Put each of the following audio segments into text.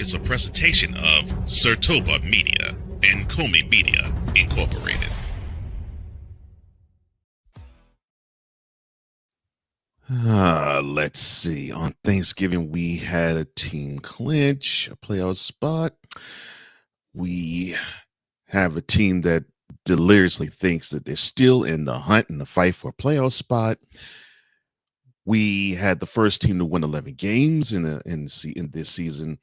is a presentation of Sertoba Media and Comey Media Incorporated. Let's see. On Thanksgiving, we had a team clinch, a playoff spot. We have a team that deliriously thinks that they're still in the hunt and the fight for a playoff spot. We had the first team to win 11 games in this season.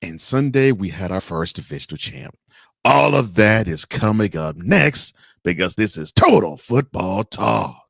And Sunday, we had our first divisional champ. All of that is coming up next because this is Total Football Talk.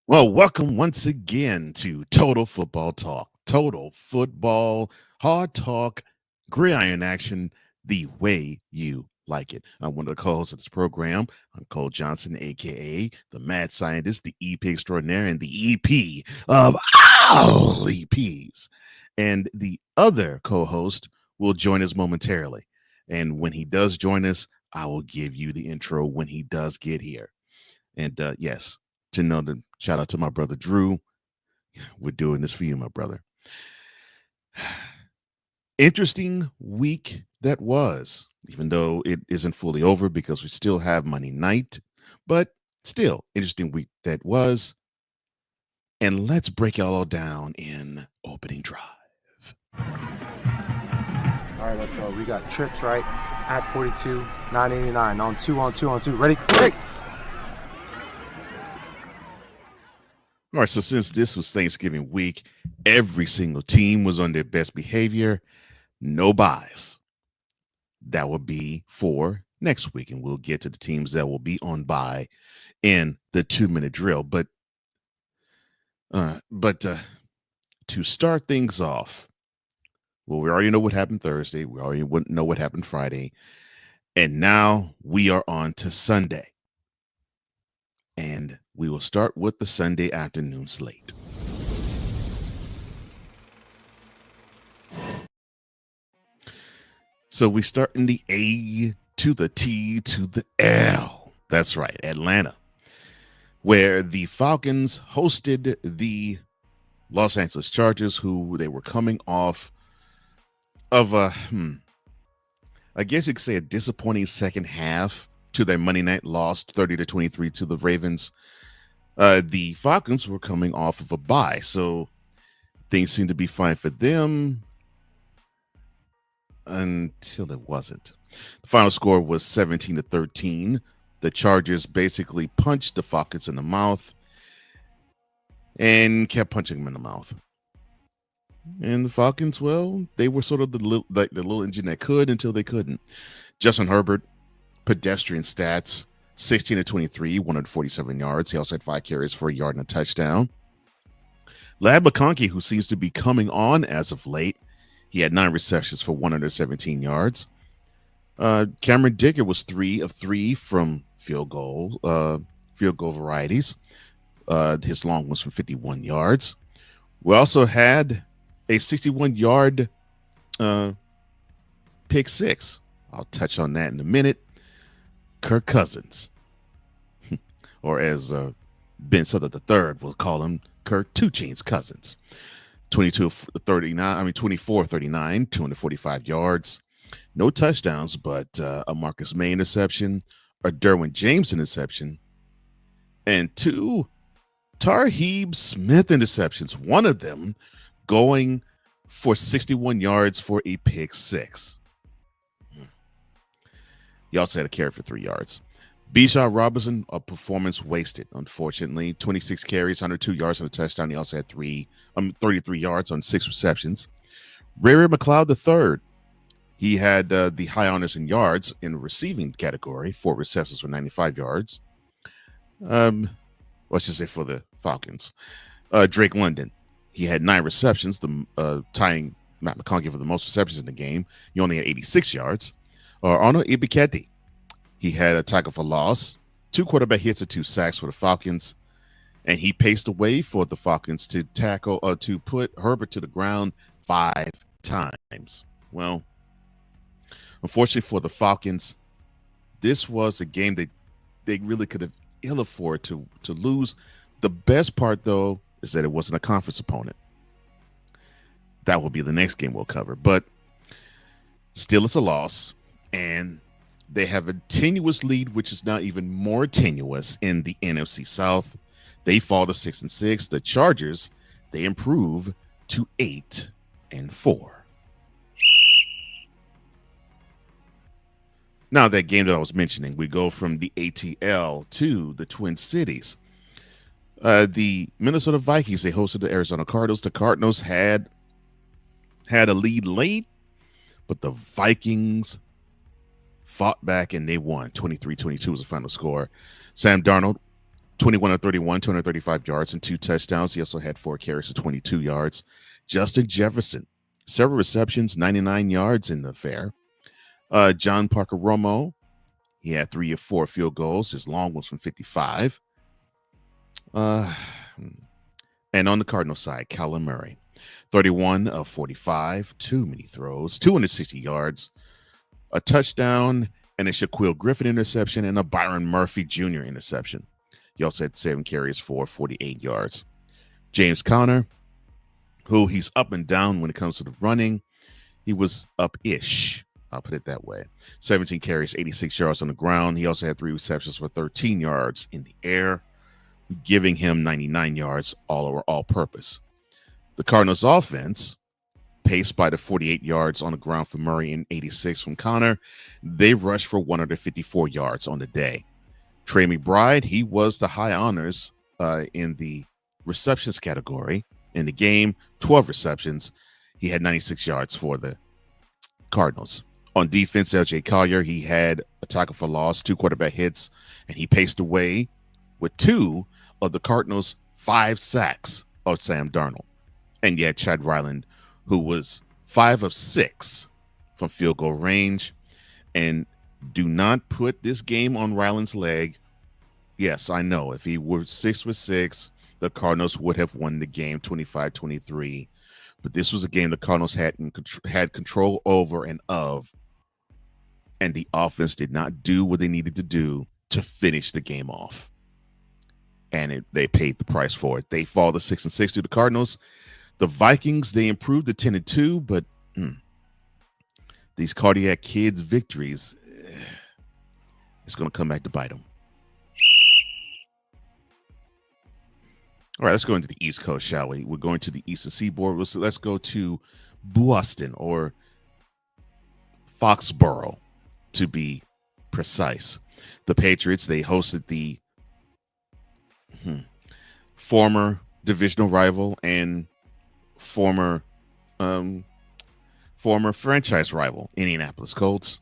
Well, welcome once again to Total Football Talk. Total football, hard talk, gridiron action, the way you like it. I'm one of the co-hosts of this program. I'm Cole Johnson, a.k.a. the Mad Scientist, the EP Extraordinaire, and the EP of all EPs. And the other co-host will join us momentarily. And when he does join us, I will give you the intro when he does get here. And yes, to know the shout out to my brother Drew. We're doing this for you, my brother. Interesting week that was, even though it isn't fully over because we still have Monday night, but still interesting week that was. And let's break it all down in opening drive. All right, let's go. We got trips, right? At 42, 989, on two. Ready? Great. All right, so since this was Thanksgiving week, every single team was on their best behavior. No buys. That will be for next week, and we'll get to the teams that will be on bye in the 2-minute drill. But to start things off, well, we already know what happened Thursday. We already know what happened Friday. And now we are on to Sunday. And we will start with the Sunday afternoon slate. So we start in the A to the T to the L. That's right, Atlanta, where the Falcons hosted the Los Angeles Chargers, who they were coming off of I guess you could say a disappointing second half to their Monday night loss, 30-23 to the Ravens. The Falcons were coming off of a bye, so things seemed to be fine for them until it wasn't. The final score was 17-13. The Chargers basically punched the Falcons in the mouth and kept punching them in the mouth. And the Falcons, well, they were sort of the little engine that could until they couldn't. Justin Herbert, pedestrian stats, 16-23, 147 yards. He also had 5 carries for a yard and a touchdown. Lad McConkey, who seems to be coming on as of late, he had 9 receptions for 117 yards. Cameron Dicker was 3 of 3 from field goal varieties. His long was from 51 yards. We also had a 61-yard pick six. I'll touch on that in a minute. Kirk Cousins, or as Ben Sutter III will call him, Kirk Two Chains Cousins. 24-39, 245 yards. No touchdowns, but a Marcus May interception, a Derwin James interception, and 2 Tarheeb Smith interceptions, one of them going for 61 yards for a pick six. He also had a carry for 3 yards. Bijan Robinson, a performance wasted, unfortunately. 26 carries, 102 yards on a touchdown. He also had 33 yards on 6 receptions. Ray McLeod III, He had the high honors in yards in the receiving category, 4 receptions for 95 yards. Let's just say for the Falcons. Drake London, he had 9 receptions, tying Matt McConkey for the most receptions in the game. He only had 86 yards. Arnold Ibikete, he had a tackle for loss, 2 quarterback hits and 2 sacks for the Falcons. And he paced the way for the Falcons to to put Herbert to the ground 5 times. Well, unfortunately for the Falcons, this was a game that they really could have ill afforded to lose. The best part, though, is that it wasn't a conference opponent. That will be the next game we'll cover. But still, it's a loss. And they have a tenuous lead, which is now even more tenuous in the NFC South. They fall to 6-6. The Chargers, they improve to 8-4. Now, that game that I was mentioning, we go from the ATL to the Twin Cities. The Minnesota Vikings, they hosted the Arizona Cardinals. The Cardinals had a lead late, but the Vikings fought back and they won. 23-22 was the final score. Sam Darnold, 21 of 31, 235 yards and 2 touchdowns. He also had 4 carries for 22 yards. Justin Jefferson, several receptions, 99 yards in the affair. John Parker Romo, he had 3 of 4 field goals. His long ones from 55. And on the Cardinal side, Kyler Murray, 31 of 45, too many throws, 260 yards, a touchdown, and a Shaquille Griffin interception, and a Byron Murphy Jr. interception. He also had 7 carries for 48 yards. James Conner, who he's up and down when it comes to the running, he was up-ish. I'll put it that way. 17 carries, 86 yards on the ground. He also had 3 receptions for 13 yards in the air, giving him 99 yards all purpose. The Cardinals offense, paced by the 48 yards on the ground from Murray and 86 from Conner, they rushed for 154 yards on the day. Trey McBride, he was the high honors in the receptions category in the game, 12 receptions. He had 96 yards for the Cardinals. On defense, LJ Collier, he had a tackle for loss, 2 quarterback hits, and he paced away with 2 of the Cardinals' 5 sacks of Sam Darnold. And yet Chad Ryland, who was 5 of 6 from field goal range. And do not put this game on Ryland's leg. Yes, I know. If he were 6 for 6, the Cardinals would have won the game 25-23. But this was a game the Cardinals had control over and of. And the offense did not do what they needed to do to finish the game off. And they paid the price for it. They fall to 6-6 to the Cardinals. The Vikings, they improved to 10-2, but these cardiac kids' victories, it's going to come back to bite them. All right, let's go into the East Coast, shall we? We're going to the Eastern Seaboard. Let's go to Boston, or Foxborough, to be precise. The Patriots, they hosted the former divisional rival and former franchise rival, Indianapolis Colts.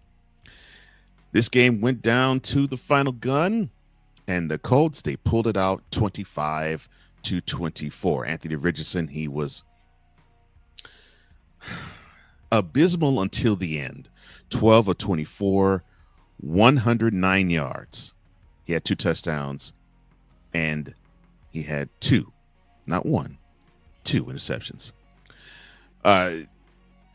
This game went down to the final gun, and the Colts, they pulled it out 25-24. Anthony Richardson, he was abysmal until the end. 12 of 24, 109 yards. He had 2 touchdowns, and he had 2, not 1, 2 interceptions.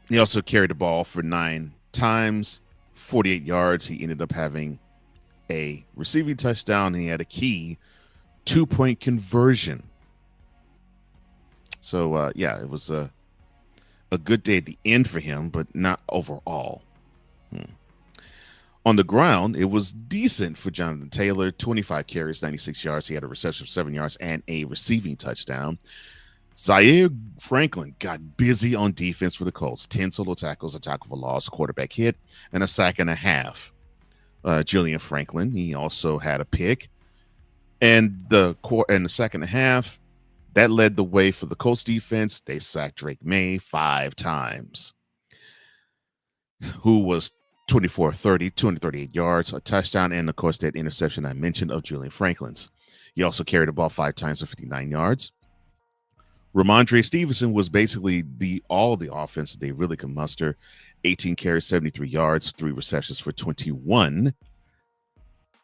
He also carried the ball for 9 times, 48 yards. He ended up having a receiving touchdown, and he had a key 2-point conversion. So, yeah, it was a good day at the end for him, but not overall. On the ground, it was decent for Jonathan Taylor. 25 carries, 96 yards. He had a reception of 7 yards and a receiving touchdown. Zaire Franklin got busy on defense for the Colts. 10 solo tackles, a tackle for loss, a quarterback hit, and a sack and a half. Julian Franklin, he also had a pick. And the second half, that led the way for the Colts defense. They sacked Drake May 5 times. who was 24-30, 238 yards, a touchdown, and of course that interception I mentioned of Julian Franklin's. He also carried the ball 5 times for 59 yards. Ramondre Stevenson was basically all the offense they really could muster. 18 carries, 73 yards, 3 receptions for 21.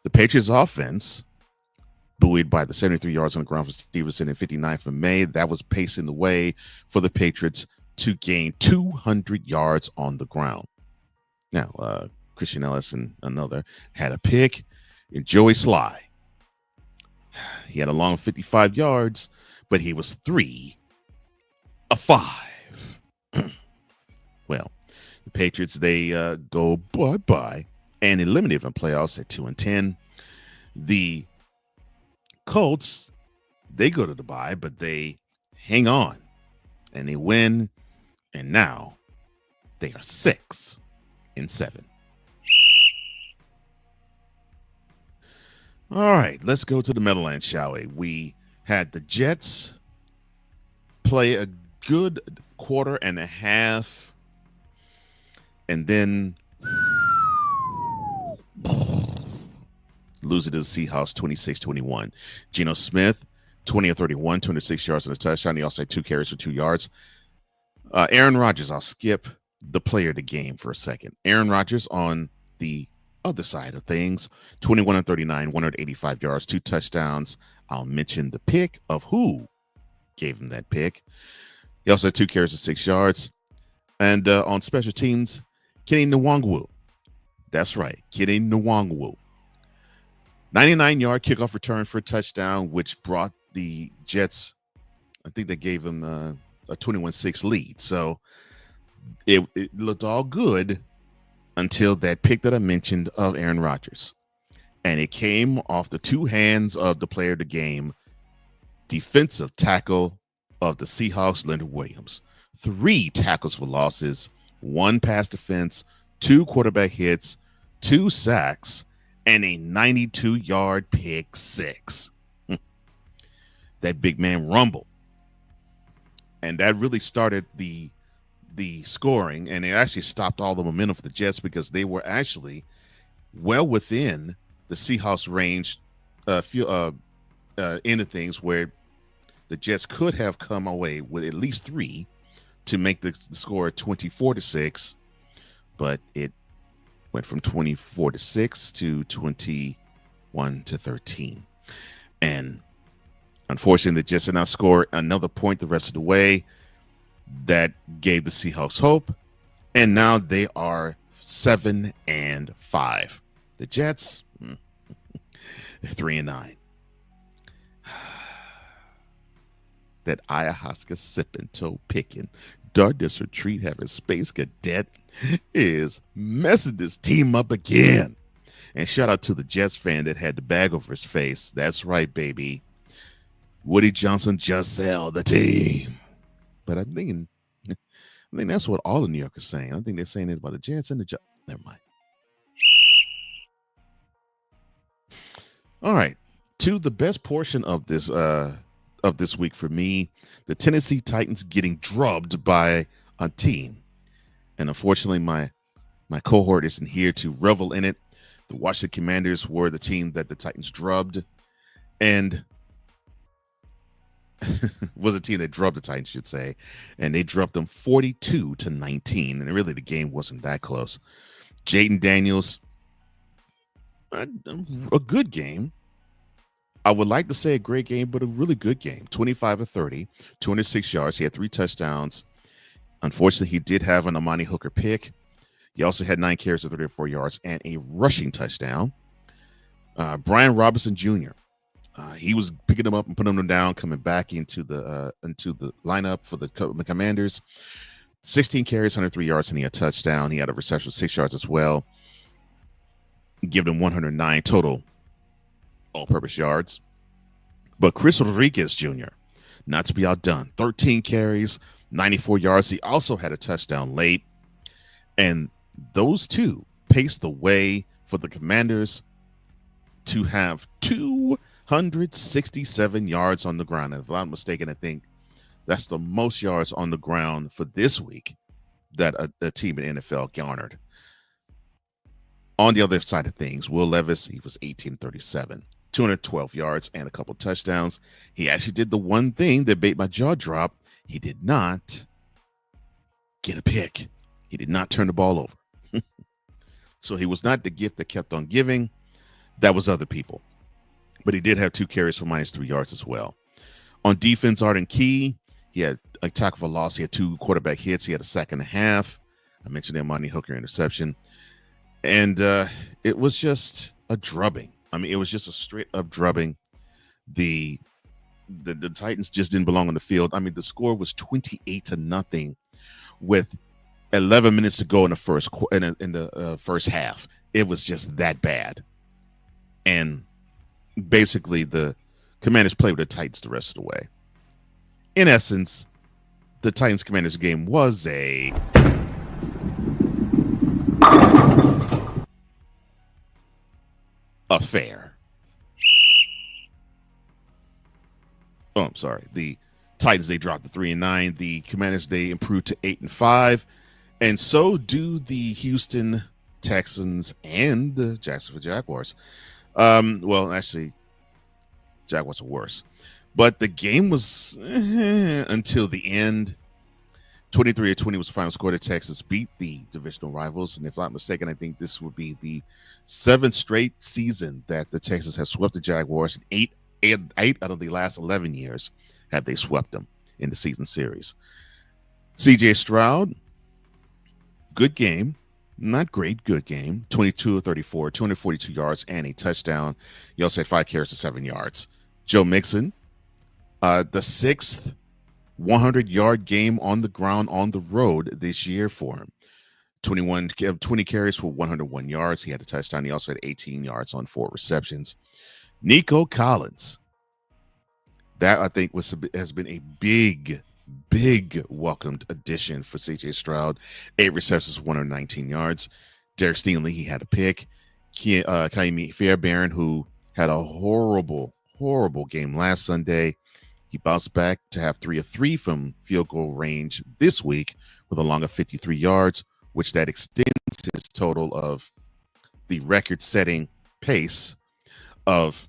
The Patriots offense, buoyed by the 73 yards on the ground for Stevenson and 59 for May, that was pacing the way for the Patriots to gain 200 yards on the ground. Now, Christian Ellis and another had a pick, and Joey Sly, he had a long 55 yards, but he was 3 of 5. Well, the Patriots, they go bye-bye and eliminated from playoffs at 2-10. The Colts, they go to the bye, but they hang on and they win, and now they are 6-7. All right, let's go to the Meadowlands, shall we? We had the Jets play a good quarter and a half, and then lose it to the Seahawks 26-21. Geno Smith, 20 of 31, 206 yards and a touchdown. He also had 2 carries for 2 yards. Aaron Rodgers, I'll skip the player of the game for a second. Aaron Rodgers on the other side of things, 21 of 39, 185 yards, 2 touchdowns. I'll mention the pick of who gave him that pick. He also had 2 carries for 6 yards. And on special teams, Kenny Nwangwu. That's right, Kenny Nwangwu. 99-yard kickoff return for a touchdown, which brought the Jets, I think they gave him a 21-6 lead. So it looked all good until that pick that I mentioned of Aaron Rodgers. And it came off the 2 hands of the player of the game, defensive tackle of the Seahawks, Leonard Williams. 3 tackles for losses, 1 pass defense, 2 quarterback hits, 2 sacks, and a 92-yard pick 6. That big man rumbled. And that really started the scoring, and it actually stopped all the momentum for the Jets because they were actually well within the Seahawks range end of things, where the Jets could have come away with at least 3 to make the score 24-6, but it went from 24-6 to 21-13. And unfortunately, the Jets did not score another point the rest of the way. That gave the Seahawks hope, and now they are 7-5. The Jets, they're 3-9. That ayahuasca sipping, toe picking, darkness retreat having space cadet is messing this team up again. And shout out to the Jets fan that had the bag over his face. That's right, baby. Woody Johnson just sell the team. But I think that's what all of New York is saying. I think they're saying it about the Jets and the Jets. Never mind. All right, to the best portion of this week for me, the Tennessee Titans getting drubbed by a team, and unfortunately, my cohort isn't here to revel in it. The Washington Commanders were the team that the Titans drubbed, and was a team that drubbed the Titans, should say, and they drubbed them 42-19, and really the game wasn't that close. Jaden Daniels, a good game. I would like to say a great game, but a really good game. 25 of 30, 206 yards. He had 3 touchdowns. Unfortunately, he did have an Amani Hooker pick. He also had 9 carries of 34 yards and a rushing touchdown. Brian Robinson Jr., he was picking them up and putting them down, coming back into the lineup for the Commanders. 16 carries, 103 yards, and he had a touchdown. He had a reception of 6 yards as well, giving him 109 total all-purpose yards. But Chris Rodriguez Jr., not to be outdone, 13 carries, 94 yards. He also had a touchdown late, and those two paced the way for the Commanders to have 267 yards on the ground. And if I'm not mistaken, I think that's the most yards on the ground for this week that a team in NFL garnered. On the other side of things, Will Levis, he was 18-37, 212 yards and a couple touchdowns. He actually did the one thing that made my jaw drop. He did not get a pick. He did not turn the ball over. So he was not the gift that kept on giving. That was other people. But he did have 2 carries for -3 yards as well. On defense, Arden Key, he had a tackle for loss. He had 2 quarterback hits. He had a sack and a half. I mentioned the Amani Hooker interception. And it was just a drubbing. I mean, it was just a straight up drubbing. The Titans just didn't belong on the field. I mean, the score was 28-0 with 11 minutes to go in the first half. It was just that bad. And basically, the Commanders played with the Titans the rest of the way. In essence, the Titans-Commanders game was a affair. Oh, I'm sorry. The Titans, they dropped to 3-9. The Commanders, they improved to 8-5. And so do the Houston Texans and the Jacksonville Jaguars. Well, actually, Jaguars are worse. But the game was until the end. 23-20 was the final score. The Texans beat the divisional rivals. And if I'm not mistaken, I think this would be the 7th straight season that the Texans have swept the Jaguars. And eight out of the last 11 years have they swept them in the season series. CJ Stroud, good game. Not great, good game. 22-34, 242 yards and a touchdown. He also had 5 carries for 7 yards. Joe Mixon, the 6th 100-yard game on the ground on the road this year for him. 20 carries for 101 yards. He had a touchdown. He also had 18 yards on 4 receptions. Nico Collins, that I think has been a big welcomed addition for CJ Stroud. 8 receptions, 119 yards. Derrick Stingley, he had a pick. Kaimi Fairbairn, who had a horrible game last Sunday. He bounced back to have 3 of 3 from field goal range this week with a long of 53 yards, which that extends his total of the record-setting pace of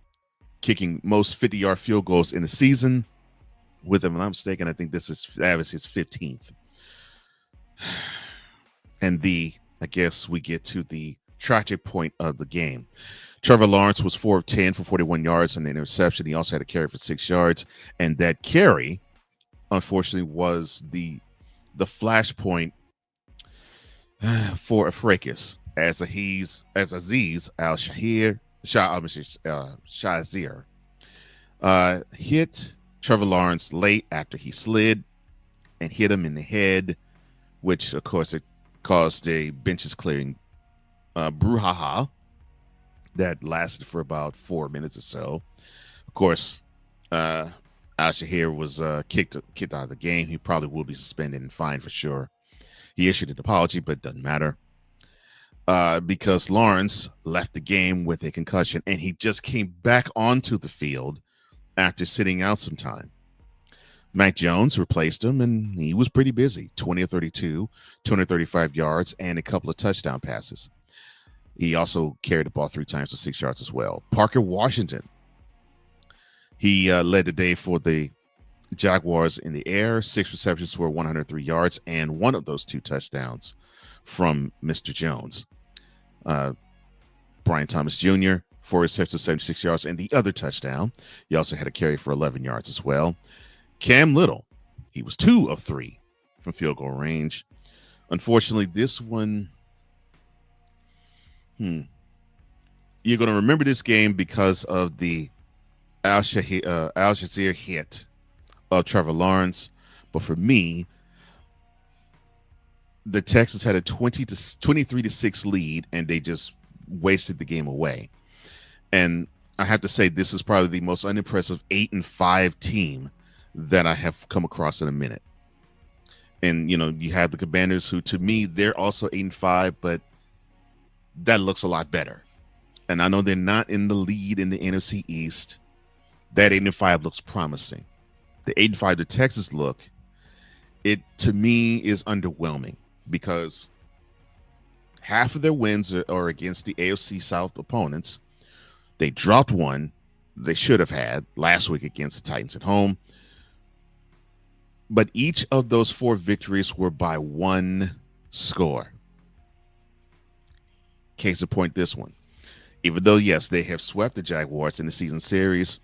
kicking most 50-yard field goals in the season. With him, if I'm mistaken, I think that was his 15th. And I guess we get to the tragic point of the game. Trevor Lawrence was 4 of 10 for 41 yards and an interception. He also had a carry for 6 yards. And that carry, unfortunately, was the flashpoint for a fracas as Aziz Al-Shazir hit Trevor Lawrence late after he slid and hit him in the head, which, of course, it caused a benches clearing brouhaha that lasted for about 4 minutes or so. Of course, Al-Shahir was kicked out of the game. He probably will be suspended and fined for sure. He issued an apology, but it doesn't matter because Lawrence left the game with a concussion, and he just came back onto the field after sitting out some time. Mac Jones replaced him, and he was pretty busy. 20 of 32, 235 yards, and a couple of touchdown passes. He also carried the ball 3 times for 6 yards as well. Parker Washington, he led the day for the Jaguars in the air. 6 receptions for 103 yards, and one of those 2 touchdowns from Mr. Jones. Brian Thomas Jr., 4 receptions, 76 yards, and the other touchdown. He also had a carry for 11 yards as well. Cam Little, he was 2 of 3 from field goal range. Unfortunately, this one, you're going to remember this game because of the Al-Shazir hit of Trevor Lawrence. But for me, the Texans had a 23-6 lead, and they just wasted the game away. And I have to say, this is probably the most unimpressive 8-5 team that I have come across in a minute. And, you have the Commanders, who, to me, they're also 8-5, but that looks a lot better. And I know they're not in the lead in the NFC East. That 8-5 looks promising. The 8-5 the Texans look, it, to me, is underwhelming. because half of their wins are against the AFC South opponents. They dropped one they should have had last week against the Titans at home. But each of those 4 victories were by 1 score. Case in point, this one. Even though, yes, they have swept the Jaguars in the season series,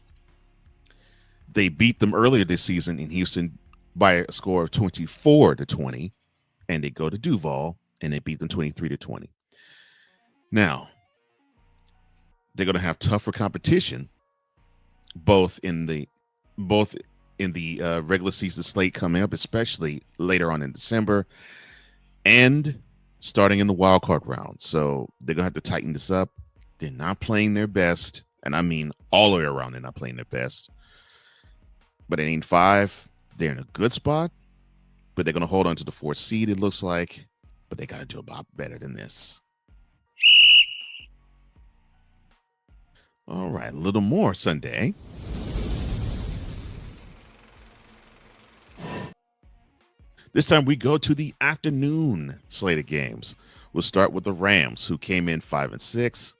they beat them earlier this season in Houston by a score of 24-20, and they go to Duval and they beat them 23-20. Now, they're going to have tougher competition, both in the regular season slate coming up, especially later on in December, and starting in the wild card round. So they're going to have to tighten this up. They're not playing their best, and I mean all the way around, they're not playing their best. But at 8-5, they're in a good spot, but they're going to hold on to the 4th seed, it looks like, but they got to do a lot better than this. All right, a little more Sunday. This time we go to the afternoon slate of games. We'll start with the Rams, who came in 5-6.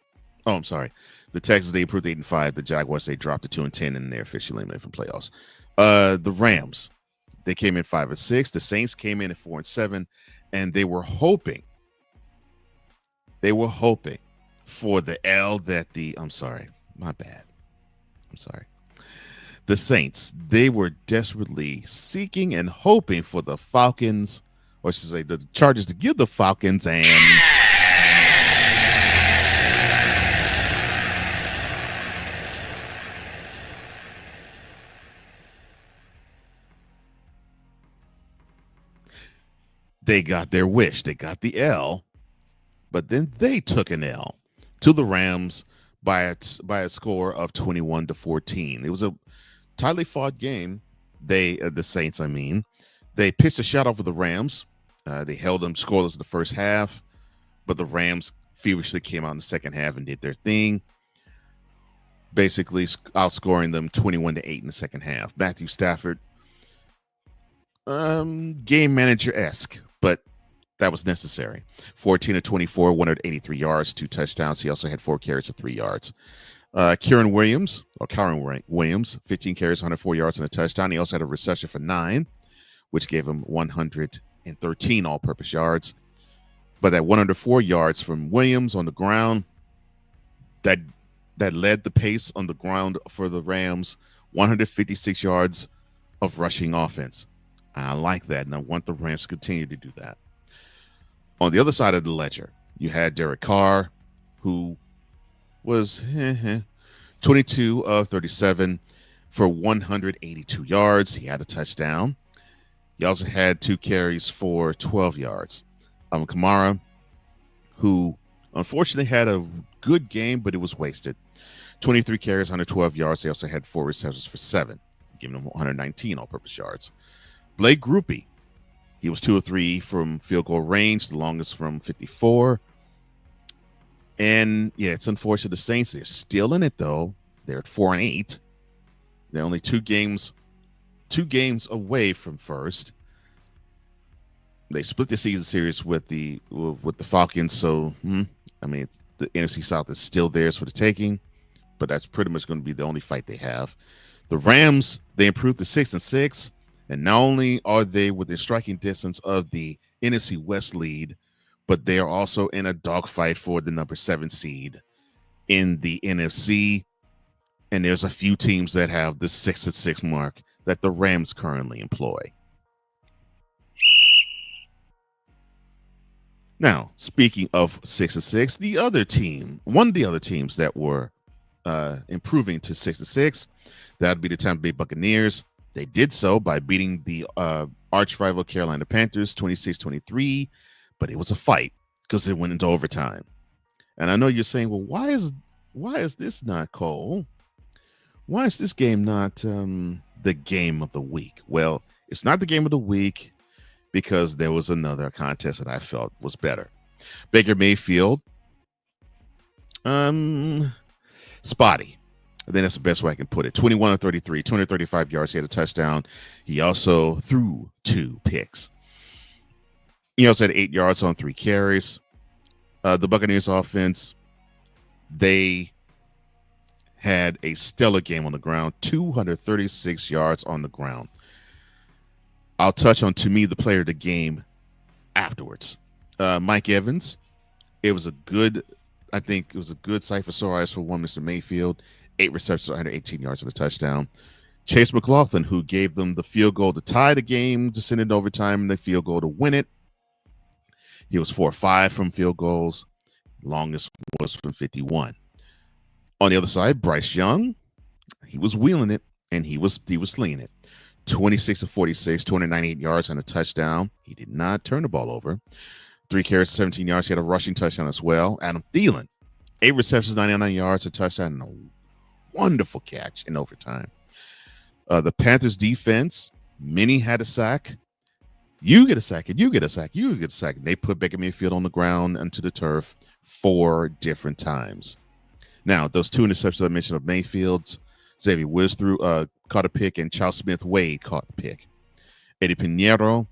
Oh, I'm sorry. The Texans, they improved 8-5. The Jaguars, they dropped to 2-10, and they're officially eliminated from playoffs. The Rams, they came in 5-6. The Saints came in at 4-7, and they were hoping for the L that the the Saints, they were desperately seeking and hoping for the Falcons, or I should say the Chargers, to give the Falcons and they got their wish. They got the L, but then they took an L to the Rams by a score of 21-14. It was a tightly fought game. The Saints, they pitched a shot off of the Rams. They held them scoreless in the first half, but the Rams feverishly came out in the second half and did their thing, basically outscoring them 21-8 in the second half. Matthew Stafford, game manager-esque, but that was necessary. 14-24, 183 yards, 2 touchdowns. He also had 4 carries of 3 yards. Kyren Williams, 15 carries, 104 yards and a touchdown. He also had a reception for 9, which gave him 113 all-purpose yards. But that 104 yards from Williams on the ground, that led the pace on the ground for the Rams. 156 yards of rushing offense. I like that, and I want the Rams to continue to do that. On the other side of the ledger, you had Derrick Carr, who was 22 of 37 for 182 yards. He had a touchdown. He also had 2 carries for 12 yards. Kamara, who unfortunately had a good game, but it was wasted. 23 carries, 112 yards. He also had 4 receptions for 7, giving him 119 all-purpose yards. Blake Grupe, he was 2 of 3 from field goal range, the longest from 54. And yeah, it's unfortunate the Saints, they're still in it though. They're at 4-8. They're only 2 games away from first. They split the season series with the Falcons, so the NFC South is still theirs for the taking, but that's pretty much going to be the only fight they have. The Rams, they improved to 6-6. And not only are they within striking distance of the NFC West lead, but they are also in a dogfight for the number 7 seed in the NFC. And there's a few teams that have the 6-6 mark that the Rams currently employ. Now, speaking of 6-6, one of the other teams that were improving to 6-6, that would be the Tampa Bay Buccaneers. They did so by beating the arch rival Carolina Panthers 26-23, but it was a fight because it went into overtime. And I know you're saying, well, why is this not, Cole? Why is this game not the game of the week? Well, it's not the game of the week because there was another contest that I felt was better. Baker Mayfield, spotty. I think that's the best way I can put it. 21 of 33, 235 yards. He had a touchdown. He also threw 2 picks. He also had 8 yards on 3 carries. The Buccaneers offense, they had a stellar game on the ground, 236 yards on the ground. I'll touch on, to me, the player of the game afterwards. Mike Evans, I think it was a good sight for sore eyes for one Mr. Mayfield. 8 receptions, 118 yards and a touchdown. Chase McLaughlin, who gave them the field goal to tie the game, to send it overtime, and the field goal to win it. He was 4-5 from field goals. Longest was from 51. On the other side, Bryce Young, he was wheeling it, and he was slinging it. 26 of 46, 298 yards and a touchdown. He did not turn the ball over. 3 carries, 17 yards. He had a rushing touchdown as well. Adam Thielen, 8 receptions, 99 yards, a touchdown, and a wonderful catch in overtime. The Panthers defense, many had a sack. You get a sack, and you get a sack, you get a sack. And they put Baker Mayfield on the ground onto the turf 4 different times. Now, those 2 interceptions I mentioned of Mayfield's, Xavier Woods caught a pick, and Charles Smith-Wade caught a pick. Eddie Pinheiro,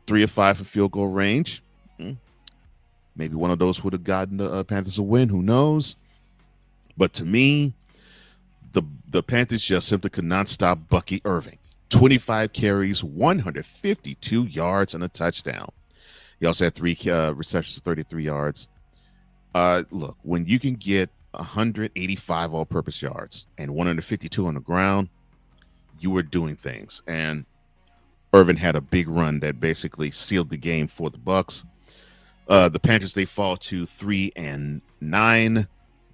3 of 5 for field goal range. Maybe one of those would have gotten the Panthers a win. Who knows? But to me, the Panthers just simply could not stop Bucky Irving. 25 carries, 152 yards, and a touchdown. He also had 3 receptions for 33 yards. Look, when you can get 185 all-purpose yards and 152 on the ground, you were doing things. And Irvin had a big run that basically sealed the game for the Bucs. The Panthers, they fall to 3-9.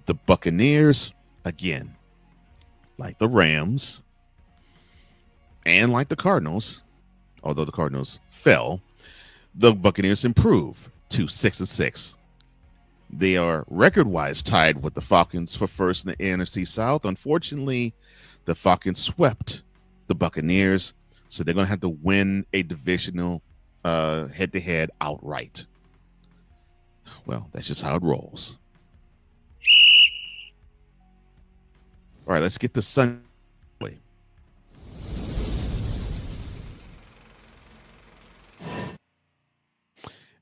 The Buccaneers, again, like the Rams and like the Cardinals, although the Cardinals fell, the Buccaneers improve to 6-6. They are record-wise tied with the Falcons for first in the NFC South. Unfortunately, the Falcons swept the Buccaneers, so they're going to have to win a divisional head-to-head outright. Well, that's just how it rolls. All right, let's get to Sunday.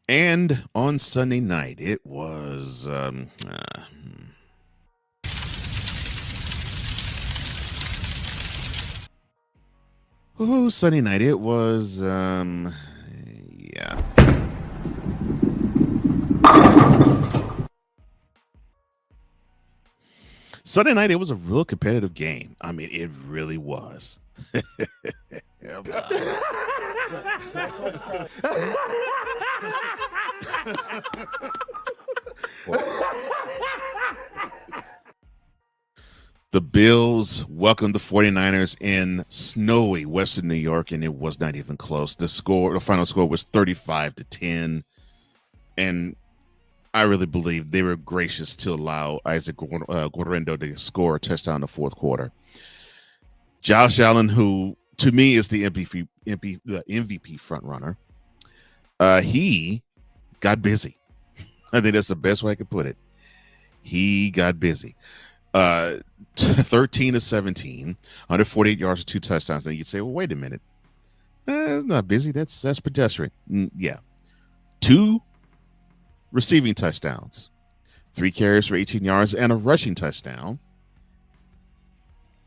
And on Sunday night, it was Sunday night, it was yeah. Sunday night, it was a real competitive game. I mean, it really was. The Bills welcomed the 49ers in snowy Western New York, and it was not even close. The final score was 35-10. And I really believe they were gracious to allow Isaac Guerrero to score a touchdown in the fourth quarter. Josh Allen, who to me is the MVP frontrunner, he got busy. I think that's the best way I could put it. He got busy. 13-17, 148 yards and 2 touchdowns. Now you'd say, well, wait a minute. That's not busy. That's pedestrian. Yeah. 2 receiving touchdowns, 3 carries for 18 yards, and a rushing touchdown.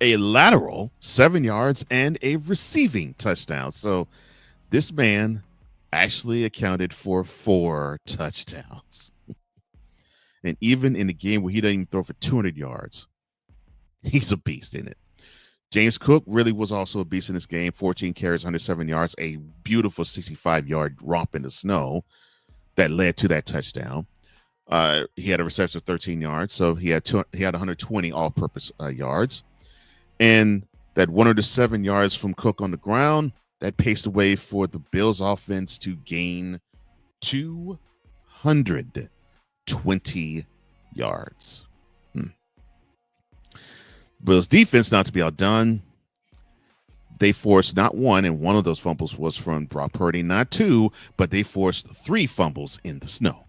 A lateral, 7 yards, and a receiving touchdown. So this man actually accounted for 4 touchdowns. And even in the game where he doesn't even throw for 200 yards, he's a beast in it. James Cook really was also a beast in this game. 14 carries, 107 yards, a beautiful 65-yard romp in the snow that led to that touchdown. He had a reception of 13 yards, so he had 120 all-purpose yards. And that 107 yards from Cook on the ground, that paced the way for the Bills offense to gain 220 yards. Bills defense, not to be outdone, they forced not 1, and one of those fumbles was from Brock Purdy, not 2, but they forced 3 fumbles in the snow.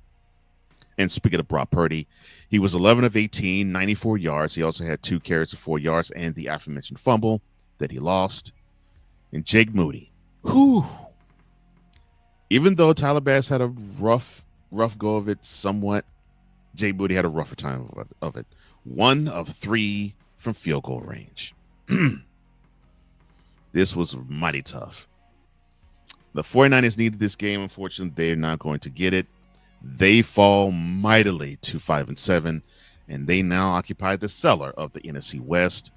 And speaking of Brock Purdy, he was 11 of 18, 94 yards. He also had 2 carries of 4 yards and the aforementioned fumble that he lost. And Jake Moody, Even though Tyler Bass had a rough go of it somewhat, Jay Booty had a rougher time of it. 1 of 3 from field goal range. This was mighty tough. The 49ers needed this game. Unfortunately, they're not going to get it. They fall mightily to 5-7, and they now occupy the cellar of the NFC West.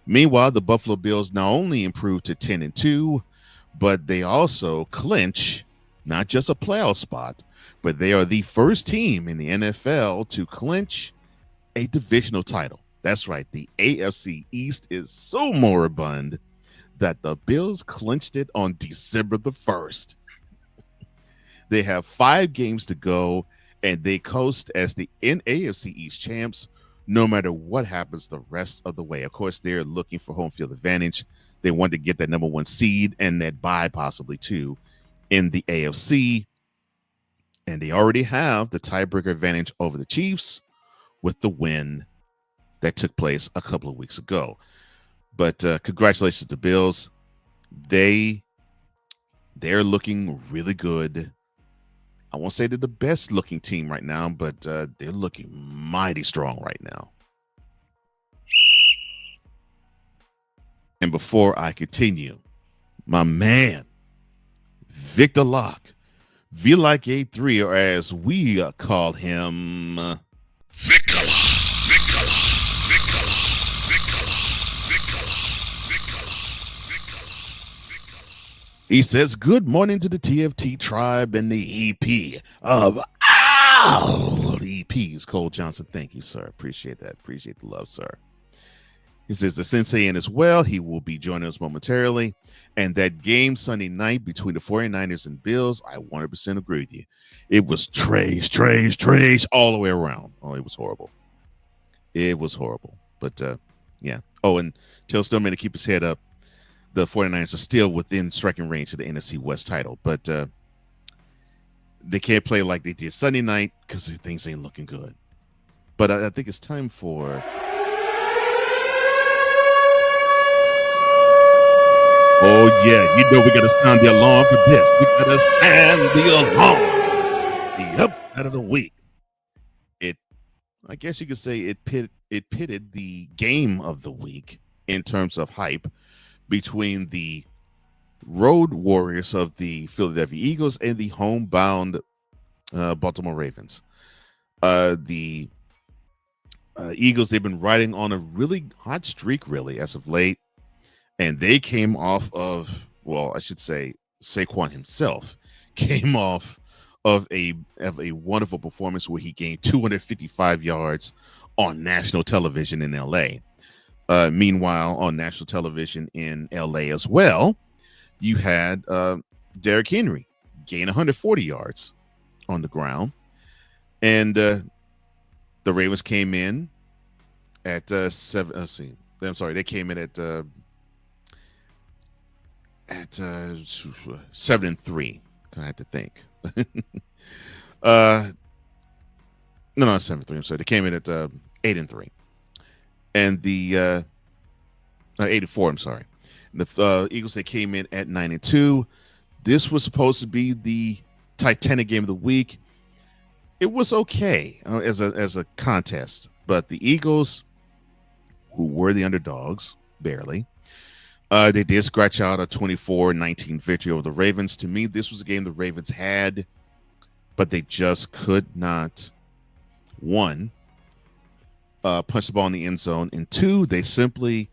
Meanwhile, the Buffalo Bills not only improved to 10-2, but they also clinch not just a playoff spot, but they are the first team in the NFL to clinch a divisional title. That's right. The AFC East is so moribund that the Bills clinched it on December the 1st. They have 5 games to go, and they coast as the AFC East champs no matter what happens the rest of the way. Of course, they're looking for home field advantage. They want to get that number 1 seed and that bye possibly too in the AFC. And they already have the tiebreaker advantage over the Chiefs with the win that took place a couple of weeks ago. But congratulations to the Bills. They're looking really good. I won't say they're the best looking team right now, but they're looking mighty strong right now. And before I continue, my man, Victor Locke, V-Like-A3, or as we call him, Victor. He says, good morning to the TFT tribe and the EP of all EPs. Cole Johnson, thank you, sir. Appreciate that. Appreciate the love, sir. He says the sensei in as well. He will be joining us momentarily. And that game Sunday night between the 49ers and Bills, I 100% agree with you. It was trash all the way around. Oh, it was horrible. It was horrible. But, yeah. Oh, and Till Stillman to keep his head up. The 49ers are still within striking range of the NFC West title, but they can't play like they did Sunday night because things ain't looking good. But I think it's time for oh yeah, you know we got to sound the alarm for this. We got to sound the alarm. The upset of the week. I guess you could say it pitted the game of the week in terms of hype between the road warriors of the Philadelphia Eagles and the homebound Baltimore Ravens. The Eagles, they've been riding on a really hot streak, really, as of late. And they came off of, well, I should say, Saquon himself came off of a wonderful performance where he gained 255 yards on national television in LA. Meanwhile, on national television in LA as well, you had Derrick Henry gain 140 yards on the ground. And the Ravens came in at 7. Let's see. I'm sorry. They came in at 7-3. I had to think. No, 7-3. I'm sorry. They came in at 8-3. And the 84, I'm sorry. The Eagles, they came in at 9-2. This was supposed to be the Titanic game of the week. It was okay as a contest, but the Eagles, who were the underdogs, barely, they did scratch out a 24-19 victory over the Ravens. To me, this was a game the Ravens had, but they just could not, one, punch the ball in the end zone, and 2, they simply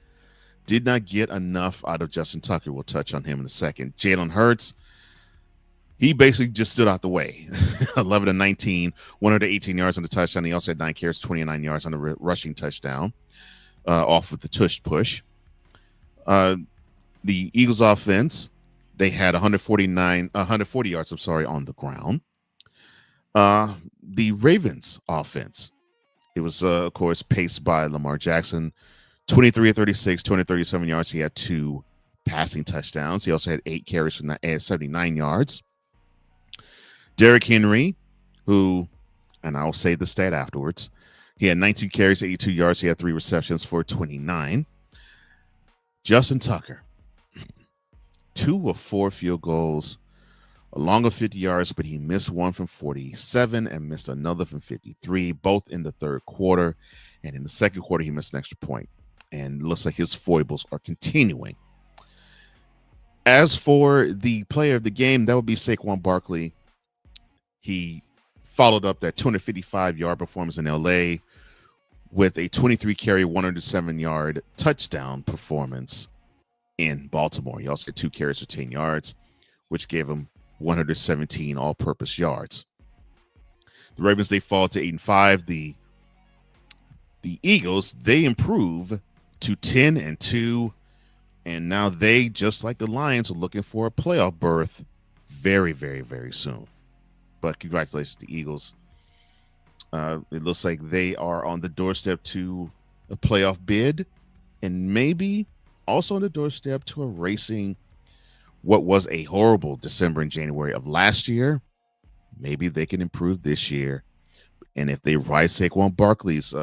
did not get enough out of Justin Tucker. We'll touch on him in a second. Jalen Hurts, he basically just stood out the way. 11-19, 118 yards on the touchdown. He also had 9 carries, 29 yards on the rushing touchdown off of the tush push. The Eagles offense, they had 140 yards, I'm sorry, on the ground. The Ravens offense, it was, of course, paced by Lamar Jackson, 23-36, 237 yards. He had 2 passing touchdowns. He also had 8 carries for 79 yards. Derrick Henry, who, and I'll say the stat afterwards, he had 19 carries, 82 yards. He had 3 receptions for 29. Justin Tucker, 2 of 4 field goals a long of 50 yards, but he missed one from 47 and missed another from 53, both in the third quarter. And in the second quarter, he missed an extra point. And it looks like his foibles are continuing. As for the player of the game, that would be Saquon Barkley. He followed up that 255-yard performance in LA with a 23-carry, 107-yard touchdown performance in Baltimore. He also had 2 carries for 10 yards, which gave him 117 all-purpose yards. The Ravens, they fall to 8-5. The Eagles, they improve to 10-2, and now they, just like the Lions, are looking for a playoff berth very, very, very soon. But congratulations to the Eagles. It looks like they are on the doorstep to a playoff bid, and maybe also on the doorstep to erasing what was a horrible December and January of last year. Maybe they can improve this year. And if they ride Saquon Barkley's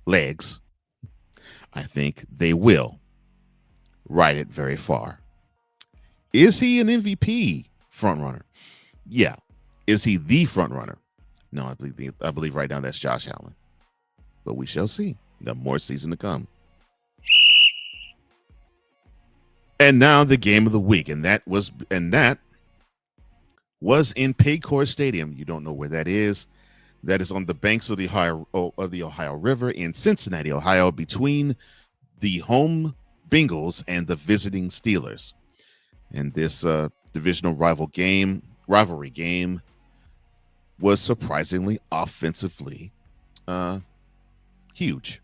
legs, I think they will ride it very far. Is he an MVP frontrunner? Yeah. Is he the frontrunner? No, I believe right now that's Josh Allen. But we shall see. We got more season to come. And now the game of the week, and that was in Paycor Stadium. You don't know where that is. That is on the banks of the Ohio River in Cincinnati, Ohio, between the home Bengals and the visiting Steelers. And this divisional rivalry game was surprisingly offensively huge.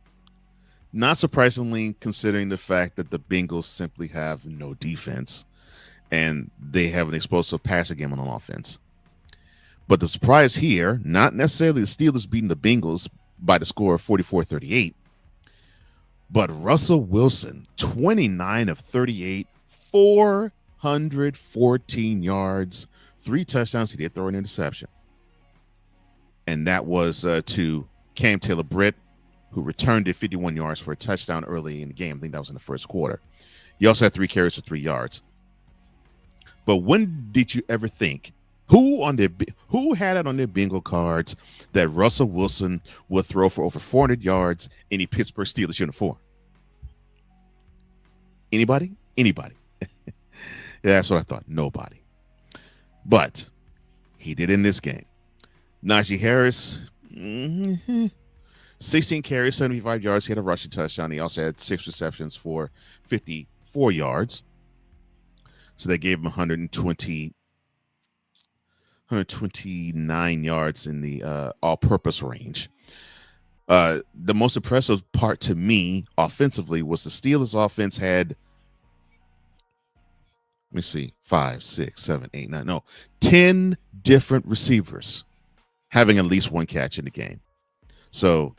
Not surprisingly, considering the fact that the Bengals simply have no defense and they have an explosive passing game on offense. But the surprise here, not necessarily the Steelers beating the Bengals by the score of 44-38, but Russell Wilson, 29 of 38, 414 yards, 3 touchdowns. He did throw an interception. And that was to Cam Taylor-Britt, who returned it 51 yards for a touchdown early in the game. I think that was in the first quarter. He also had 3 carries for 3 yards. But when did you ever think, who had it on their bingo cards that Russell Wilson would throw for over 400 yards in a Pittsburgh Steelers uniform? Anybody? Anybody? Yeah, that's what I thought. Nobody. But he did in this game. Najee Harris, 16 carries, 75 yards. He had a rushing touchdown. He also had 6 receptions for 54 yards. So they gave him 129 yards in the all-purpose range. The most impressive part to me offensively was the Steelers' offense had, let me see, 10 different receivers having at least 1 catch in the game. So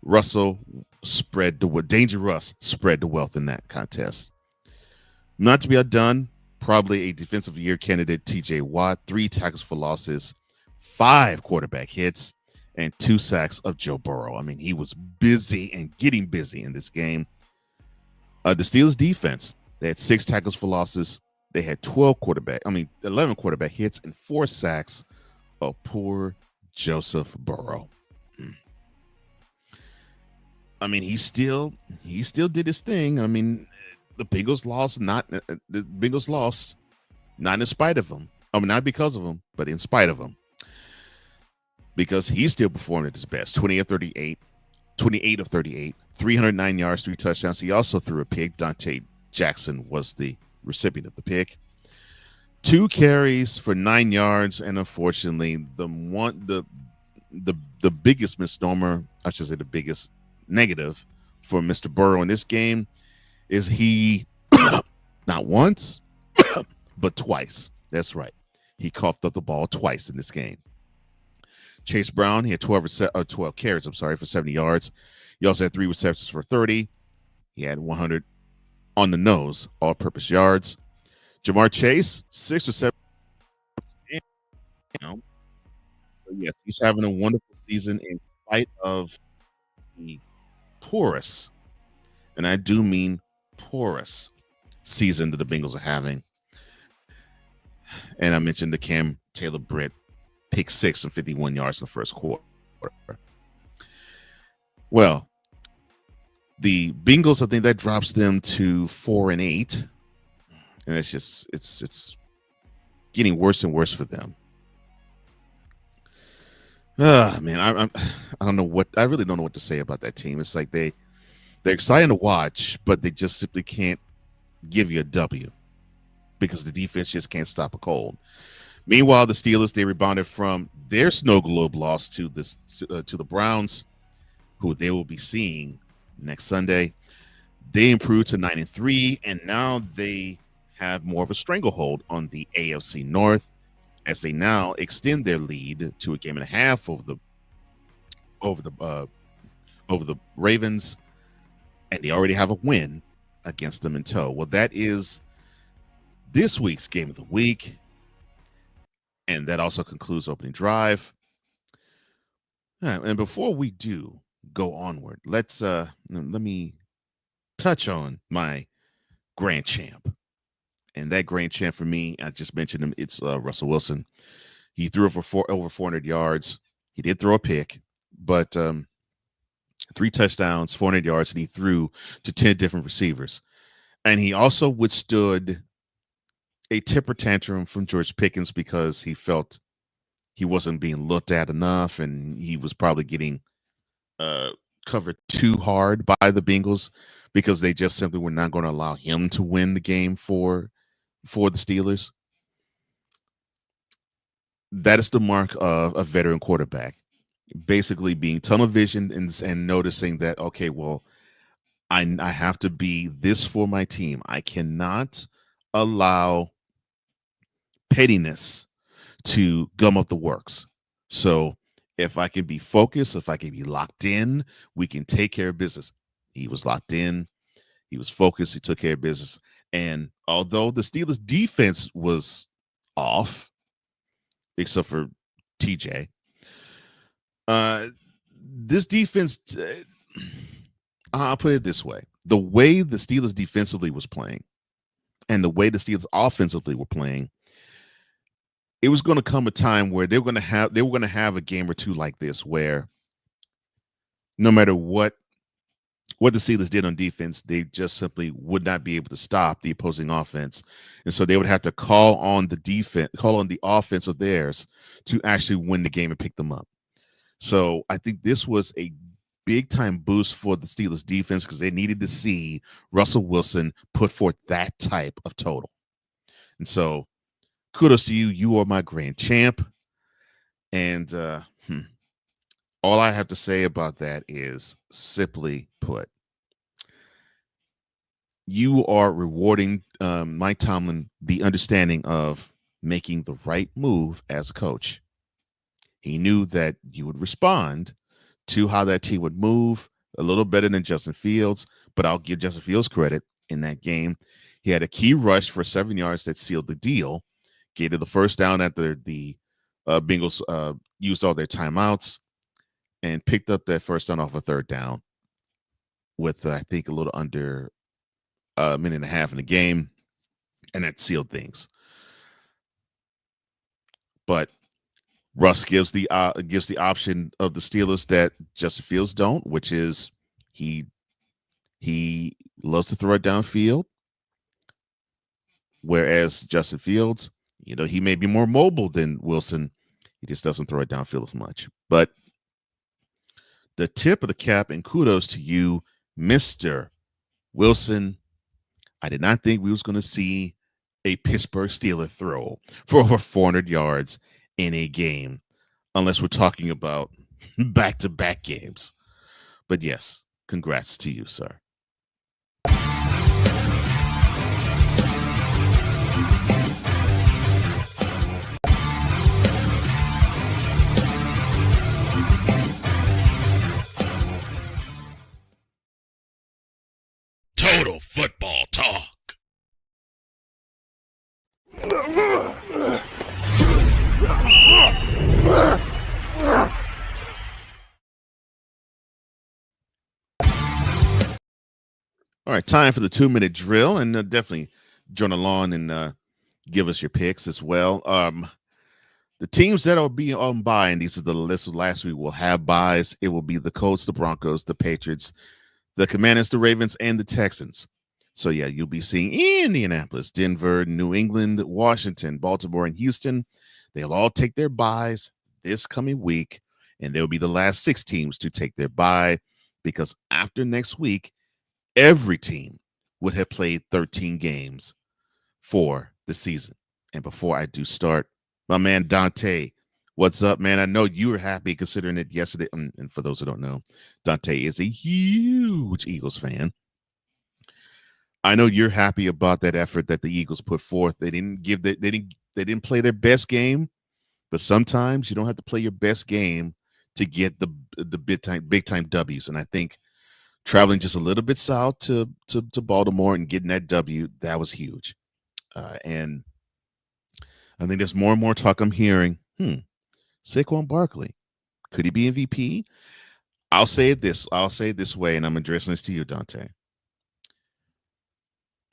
Russell Danger Russ spread the wealth in that contest. Not to be outdone, probably a defensive year candidate, TJ Watt, 3 tackles for losses, 5 quarterback hits, and 2 sacks of Joe Burrow. I mean, he was busy and getting busy in this game. The Steelers defense, they had 6 tackles for losses. They had 11 quarterback hits and 4 sacks of poor Joseph Burrow. I mean, he still did his thing. I mean, the Bengals lost, not in spite of him. I mean, not because of him, but in spite of him. Because he still performed at his best. 28 of 38, 309 yards, 3 touchdowns. He also threw a pick. Dante Jackson was the recipient of the pick. 2 carries for 9 yards, and unfortunately, the biggest misnomer, I should say the biggest negative for Mr. Burrow in this game is he not once, but twice. That's right. He coughed up the ball twice in this game. Chase Brown, he had 12 carries, for 70 yards. He also had 3 receptions for 30. He had 100 on the nose, all-purpose yards. Jamar Chase, 6 receptions. Yes, he's having a wonderful season in spite of the porous, and I do mean porous, season that the Bengals are having. And I mentioned the Cam Taylor-Britt pick 6 and 51 yards in the first quarter. Well, the Bengals, I think that drops them to 4-8, and it's getting worse and worse for them. Man, I don't know what I really don't know what to say about that team. It's like they're exciting to watch, but they just simply can't give you a W because the defense just can't stop a cold. Meanwhile, the Steelers, they rebounded from their snow globe loss to the Browns, who they will be seeing next Sunday. They improved to 9-3, and now they have more of a stranglehold on the AFC North as they now extend their lead to a game and a half over the Ravens, and they already have a win against them in tow. Well, that is this week's game of the week, and that also concludes opening drive. And before we do go onward, let me touch on my grand champ. And that grand champ for me, I just mentioned him, it's Russell Wilson. He threw for over 400 yards. He did throw a pick, but 3 touchdowns, 400 yards, and he threw to 10 different receivers. And he also withstood a temper tantrum from George Pickens because he felt he wasn't being looked at enough, and he was probably getting covered too hard by the Bengals because they just simply were not going to allow him to win the game for the Steelers. That is the mark of a veteran quarterback, basically being tunnel visioned and noticing that, okay, well, I have to be this for my team. I cannot allow pettiness to gum up the works. So if I can be focused, if I can be locked in, we can take care of business. He was locked in. He was focused. He took care of business. And although the Steelers defense was off, except for TJ, this defense, I'll put it this way. The way the Steelers defensively was playing and the way the Steelers offensively were playing, it was going to come a time where they were going to have a game or two like this where no matter what the Steelers did on defense, they just simply would not be able to stop the opposing offense. And so they would have to call on the offense of theirs to actually win the game and pick them up. So I think this was a big time boost for the Steelers defense because they needed to see Russell Wilson put forth that type of total. And so kudos to you. You are my grand champ. And all I have to say about that is simply put, you are rewarding Mike Tomlin the understanding of making the right move as a coach. He knew that you would respond to how that team would move a little better than Justin Fields, but I'll give Justin Fields credit in that game. He had a key rush for 7 yards that sealed the deal, gave it the first down after the Bengals used all their timeouts, and picked up that first down off a third down with, I think, a little under a minute and a half in the game, and that sealed things. But Russ gives the option of the Steelers that Justin Fields don't, which is he loves to throw it downfield, whereas Justin Fields, he may be more mobile than Wilson. He just doesn't throw it downfield as much. But the tip of the cap and kudos to you, Mr. Wilson. I did not think we was going to see a Pittsburgh Steelers throw for over 400 yards in a game, unless we're talking about back-to-back games. But yes, congrats to you, sir. Total football talk. All right, time for the 2-minute drill, and definitely join along and give us your picks as well. The teams that will be on bye, and these are the list of last week, will have buys. It will be the Colts, the Broncos, the Patriots, the Commanders, the Ravens, and the Texans. So, yeah, you'll be seeing Indianapolis, Denver, New England, Washington, Baltimore, and Houston. They'll all take their buys this coming week, and they'll be the last 6 teams to take their bye, because after next week, every team would have played 13 games for the season. And before I do start, my man Dante, what's up, man? I know you were happy considering it yesterday. And for those who don't know, Dante is a huge Eagles fan. I know you're happy about that effort that the Eagles put forth. They didn't play their best game, but sometimes you don't have to play your best game to get the big time W's. And I think traveling just a little bit south to Baltimore and getting that W, that was huge. And I think there's more and more talk I'm hearing. Saquon Barkley, could he be MVP? I'll say it this way, and I'm addressing this to you, Dante.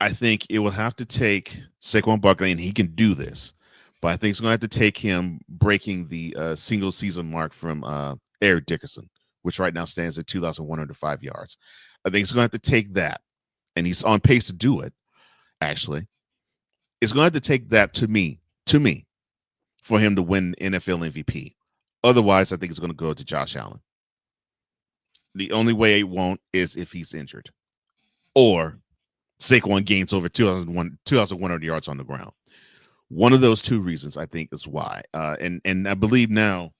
I think it will have to take Saquon Barkley, and he can do this, but I think it's going to have to take him breaking the single season mark from Eric Dickerson, which right now stands at 2,105 yards. I think it's going to have to take that, and he's on pace to do it, actually. It's going to have to take that to me, for him to win NFL MVP. Otherwise, I think it's going to go to Josh Allen. The only way it won't is if he's injured, or Saquon gains over 2,100 yards on the ground. One of those two reasons, I think, is why. And I believe now,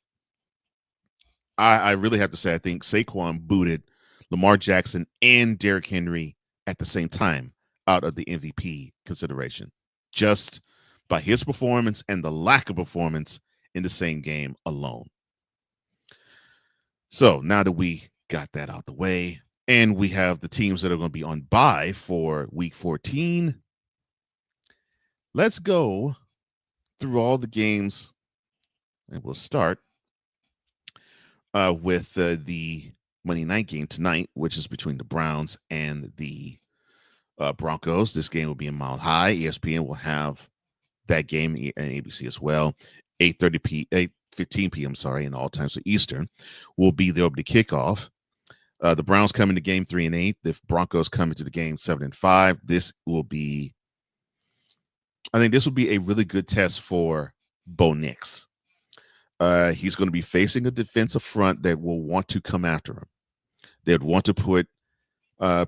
I really have to say, I think Saquon booted Lamar Jackson and Derrick Henry at the same time out of the MVP consideration, just by his performance and the lack of performance in the same game alone. So now that we got that out the way, and we have the teams that are going to be on bye for week 14, let's go through all the games, and we'll start with the Monday night game tonight, which is between the Browns and the Broncos. This game will be in Mile High. ESPN will have that game, and ABC as well. 8:15 p.m. and all times of Eastern will be the opening kickoff. The Browns come into game 3-8. The Broncos come into the game 7-5. I think this will be a really good test for Bo Nix. He's going to be facing a defensive front that will want to come after him. They'd want to put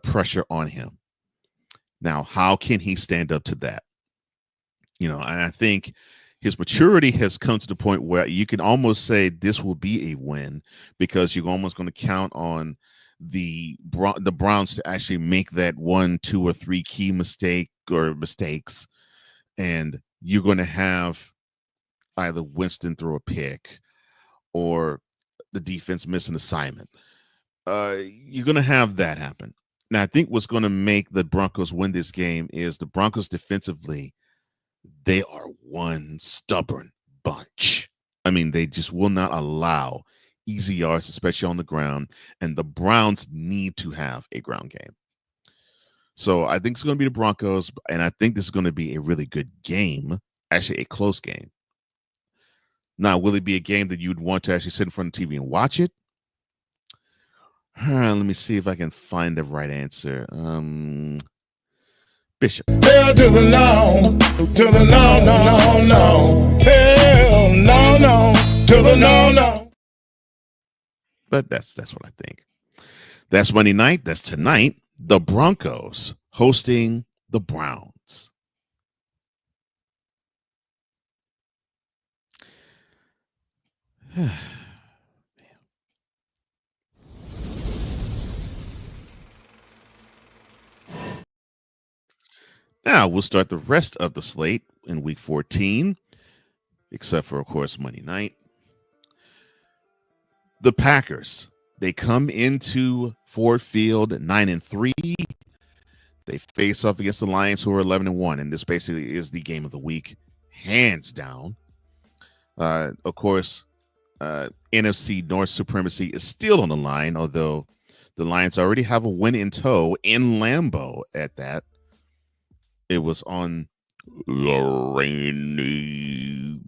pressure on him. Now, how can he stand up to that? And I think his maturity has come to the point where you can almost say this will be a win, because you're almost going to count on the Browns to actually make that 1, 2, or 3 key mistakes, and you're going to have either Winston throw a pick or the defense miss an assignment. You're going to have that happen. Now, I think what's going to make the Broncos win this game is the Broncos defensively. They are one stubborn bunch. I mean, they just will not allow easy yards, especially on the ground. And the Browns need to have a ground game. So I think it's going to be the Broncos, and I think this is going to be a really good game, actually a close game. Now, will it be a game that you'd want to actually sit in front of the TV and watch it? Let me see if I can find the right answer. Bishop. Hell to the no, to the no, no, no, no. Hell no, no, to the no, no. But that's what I think. That's Monday night. That's tonight. The Broncos hosting the Browns. Now we'll start the rest of the slate in week 14, except for, of course, Monday night. The Packers, they come into Ford Field at 9-3. They face off against the Lions, who are 11-1, and this basically is the game of the week, hands down. Of course, NFC North supremacy is still on the line, although the Lions already have a win in tow in Lambeau at that. It was on The rainy,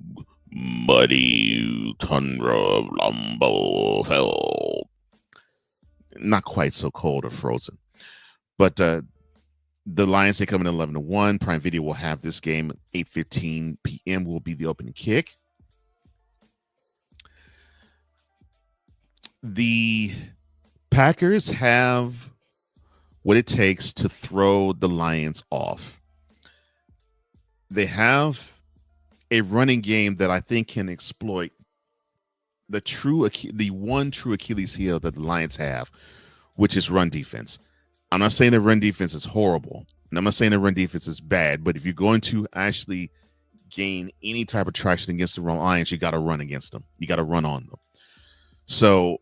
muddy tundra of Lambeau Field. Not quite so cold or frozen. But the Lions, they come in 11-1. Prime Video will have this game at 8:15 p.m. will be the opening kick. The Packers have what it takes to throw the Lions off. They have a running game that I think can exploit the one true Achilles heel that the Lions have, which is run defense. I'm not saying the run defense is horrible, and I'm not saying the run defense is bad, but if you're going to actually gain any type of traction against the Lions, you got to run against them. You got to run on them. So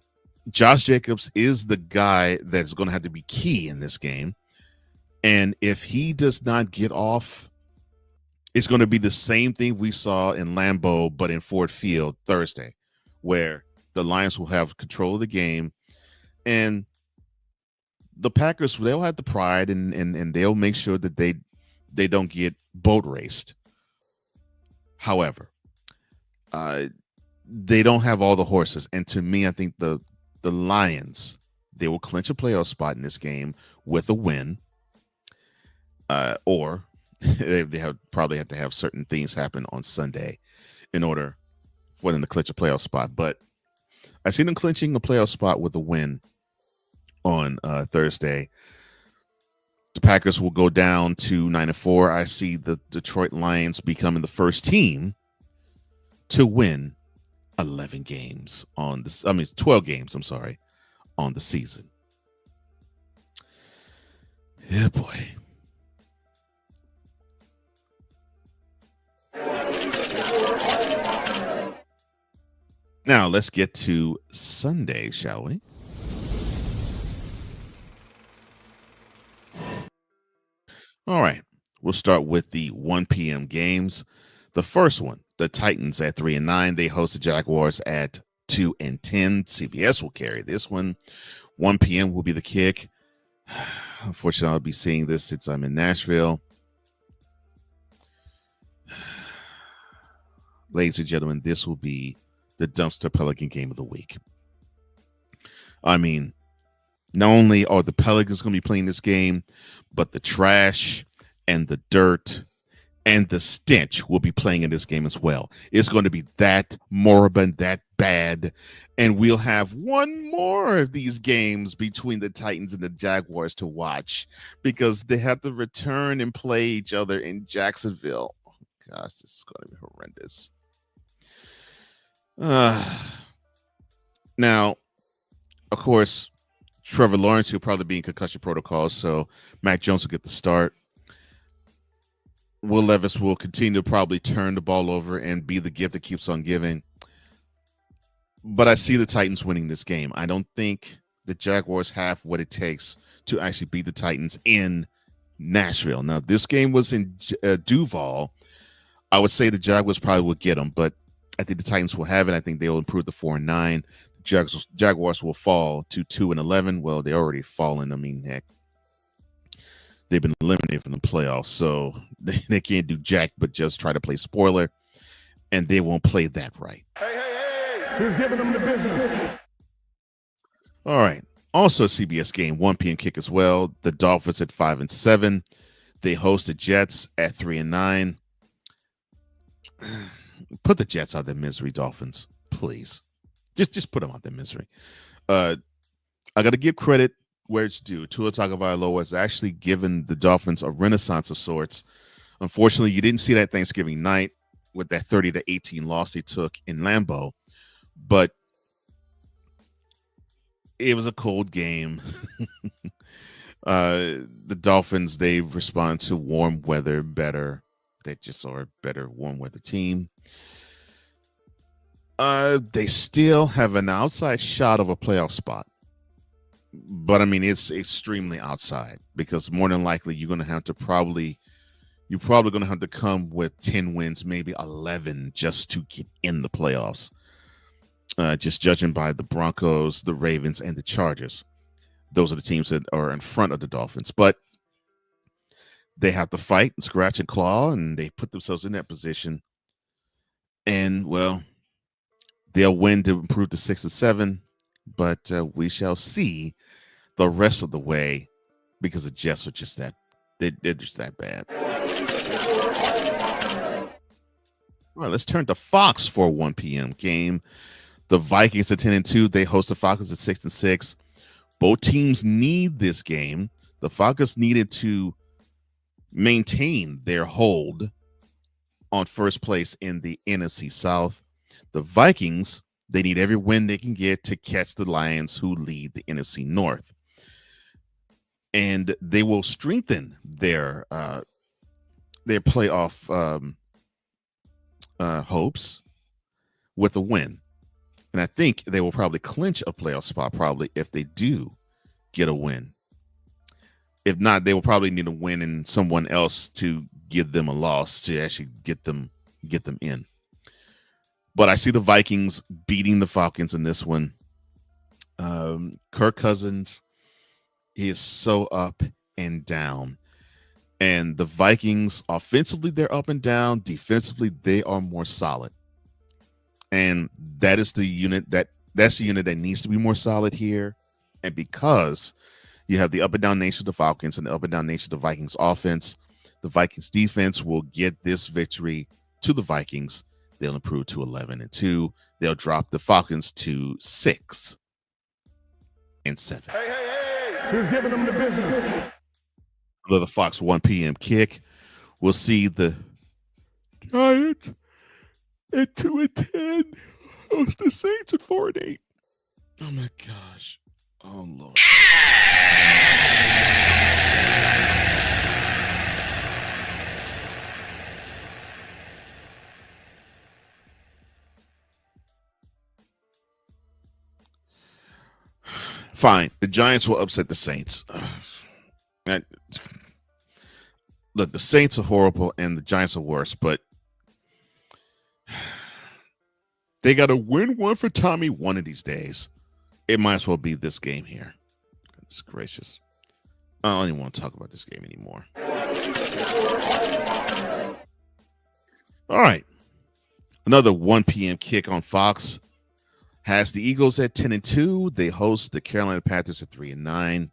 Josh Jacobs is the guy that's going to have to be key in this game. And if he does not get off, it's going to be the same thing we saw in Lambeau, but in Ford Field Thursday, where the Lions will have control of the game. And the Packers, they'll have the pride and they'll make sure that they don't get boat raced. However, they don't have all the horses. And to me, I think the Lions, they will clinch a playoff spot in this game with a win. Or they probably have to have certain things happen on Sunday in order for them to clinch a playoff spot. But I see them clinching a playoff spot with a win on Thursday. The Packers will go down to 9-4. I see the Detroit Lions becoming the first team to win 11 games on this. 12 games. I'm sorry, on the season. Yeah, boy. Now let's get to Sunday, shall we? All right. We'll start with the 1 p.m. games. The first one, the Titans at 3-9. They host the Jaguars at 2-10. CBS will carry this one. 1 p.m. will be the kick. Unfortunately, I'll be seeing this since I'm in Nashville. Ladies and gentlemen, this will be the dumpster Pelican game of the week. I mean, not only are the Pelicans going to be playing this game, but the trash and the dirt and the stench will be playing in this game as well. It's going to be that moribund, that bad. And we'll have one more of these games between the Titans and the Jaguars to watch because they have to return and play each other in Jacksonville. Oh, gosh, this is going to be horrendous. Now, of course, Trevor Lawrence will probably be in concussion protocol, so Mac Jones will get the start. Will Levis will continue to probably turn the ball over and be the gift that keeps on giving. But I see the Titans winning this game. I don't think the Jaguars have what it takes to actually beat the Titans in Nashville. Now, this game was in Duval. I would say the Jaguars probably would get them, but I think the Titans will have it. I think they'll improve to 4-9. Jaguars will fall to 2-11. Well, they already fallen. I mean, heck, they've been eliminated from the playoffs, so they can't do jack but just try to play spoiler, and they won't play that right. Hey, who's giving them the business? All right. Also, CBS game, 1 p.m. kick as well. The Dolphins at 5-7. They host the Jets at 3-9. Put the Jets out of their misery, Dolphins, please. Just put them out their misery. I got to give credit where it's due. Tua Tagovailoa has actually given the Dolphins a renaissance of sorts. Unfortunately, you didn't see that Thanksgiving night with that 30-18 loss they took in Lambeau, but it was a cold game. The Dolphins, they respond to warm weather better. They just are a better warm weather team. They still have an outside shot of a playoff spot. But I mean, it's extremely outside because more than likely you're probably going to have to come with 10 wins, maybe 11 just to get in the playoffs. Just judging by the Broncos, the Ravens, and the Chargers. Those are the teams that are in front of the Dolphins. But they have to fight and scratch and claw, and they put themselves in that position. And well, they'll win to improve to 6-7, but we shall see the rest of the way because the Jets are just that they're just that bad. All right, let's turn to Fox for a 1 p.m. game. The Vikings at 10-2. They host the Falcons at 6-6. Both teams need this game. The Falcons needed to maintain their hold on first place in the NFC South. The Vikings, they need every win they can get to catch the Lions, who lead the NFC North. And they will strengthen their playoff hopes with a win. And I think they will probably clinch a playoff spot probably if they do get a win. If not, they will probably need a win and someone else to give them a loss to actually get them in. But I see the Vikings beating the Falcons in this one. Kirk Cousins, he is so up and down. And the Vikings, offensively, they're up and down. Defensively, they are more solid. And that's the unit that needs to be more solid here. And because you have the up and down nature of the Falcons and the up and down nature of the Vikings offense, the Vikings defense will get this victory to the Vikings. They'll improve to 11-2. They'll drop the Falcons to 6-7. Hey, who's giving them the business? The Fox 1 p.m. kick. We'll see the Giants at 2-10. Host the Saints at 4-8. Oh my gosh. Oh Lord. Fine. The Giants will upset the Saints. Look, the Saints are horrible and the Giants are worse, but they got to win one for Tommy one of these days. It might as well be this game here. Goodness gracious. I don't even want to talk about this game anymore. All right. Another 1 p.m. kick on Fox has the Eagles at 10-2. They host the Carolina Panthers at 3-9.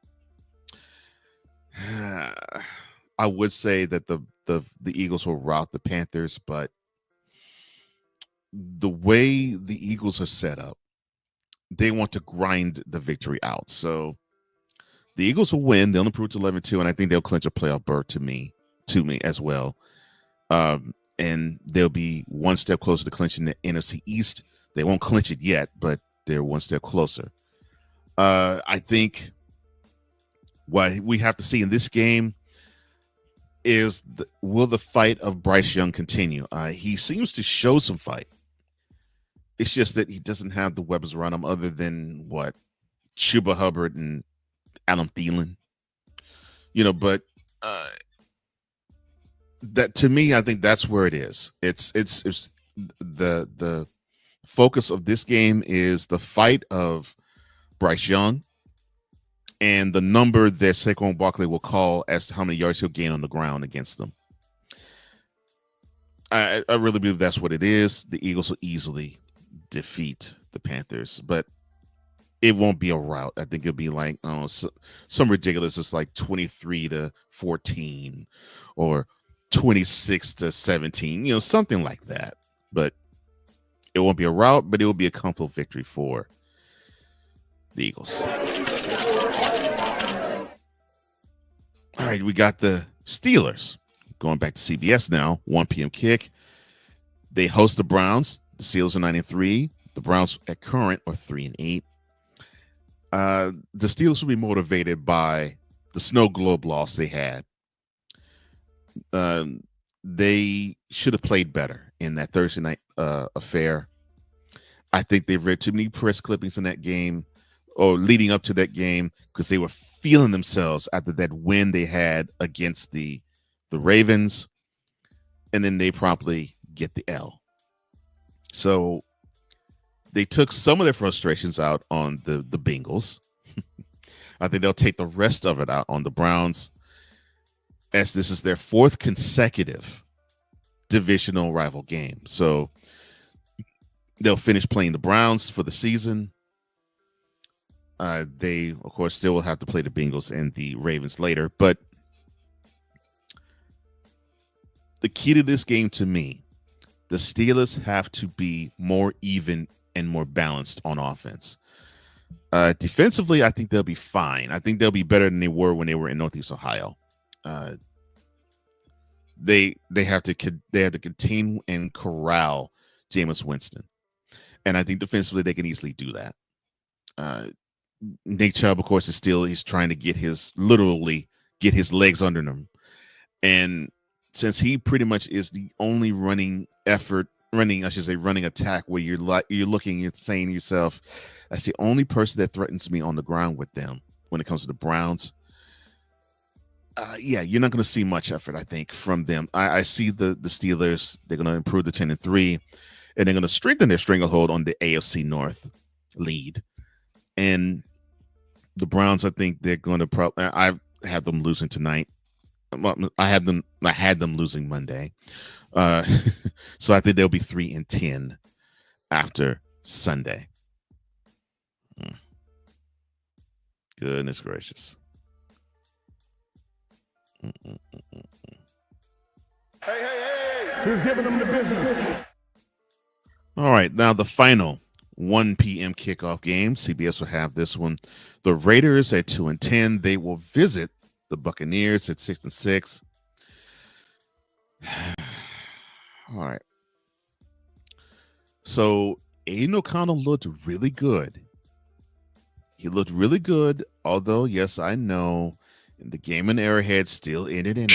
I would say that the Eagles will rout the Panthers, but the way the Eagles are set up, they want to grind the victory out. So the Eagles will win. They'll improve to 11-2, and I think they'll clinch a playoff berth to me as well. And they'll be one step closer to clinching the NFC East. They won't clinch it yet, but they're one step closer. I think what we have to see in this game is will the fight of Bryce Young continue? He seems to show some fight. It's just that he doesn't have the weapons around him other than Chuba Hubbard and Adam Thielen. But that to me, I think that's where it is. It's the focus of this game is the fight of Bryce Young and the number that Saquon Barkley will call as to how many yards he'll gain on the ground against them. I really believe that's what it is. The Eagles will easily defeat the Panthers, but it won't be a rout. I think it'll be like some ridiculous. It's like 23-14 or 26-17, something like that. But it won't be a rout, but it will be a comfortable victory for the Eagles. All right, we got the Steelers going back to CBS now. 1 p.m. kick. They host the Browns. The Steelers are 9-3. The Browns at current are 3-8. The Steelers will be motivated by the snow globe loss they had. They should have played better in that Thursday night affair. I think they've read too many press clippings in that game or leading up to that game because they were feeling themselves after that win they had against the Ravens, and then they promptly get the L. So they took some of their frustrations out on the Bengals. I think they'll take the rest of it out on the Browns. as this is their 4th consecutive divisional rival game. So they'll finish playing the Browns for the season. They, of course, still will have to play the Bengals and the Ravens later. But the key to this game, to me, the Steelers have to be more even and more balanced on offense. Defensively, I think they'll be fine. I think they'll be better than they were when they were in Northeast Ohio. They have to contain and corral Jameis Winston, and I think defensively they can easily do that. Nick Chubb, of course, he's trying to literally get his legs under him, and since he pretty much is the only running attack where you're looking and saying to yourself, that's the only person that threatens me on the ground with them when it comes to the Browns. You're not going to see much effort, I think, from them. I see the Steelers, they're going to improve to 10-3, and they're going to strengthen their stranglehold on the AFC North lead. And the Browns, I think they're going to I have them losing tonight. I had them losing Monday. So I think they'll be 3-10 after Sunday. Goodness gracious. Hey. Who's giving them the business? All right. Now the final 1 p.m. kickoff game. CBS will have this one. The Raiders at 2-10. They will visit the Buccaneers at 6-6. All right. So Aiden O'Connell looked really good. He looked really good, although, yes, I know, the game in Arrowhead still ended in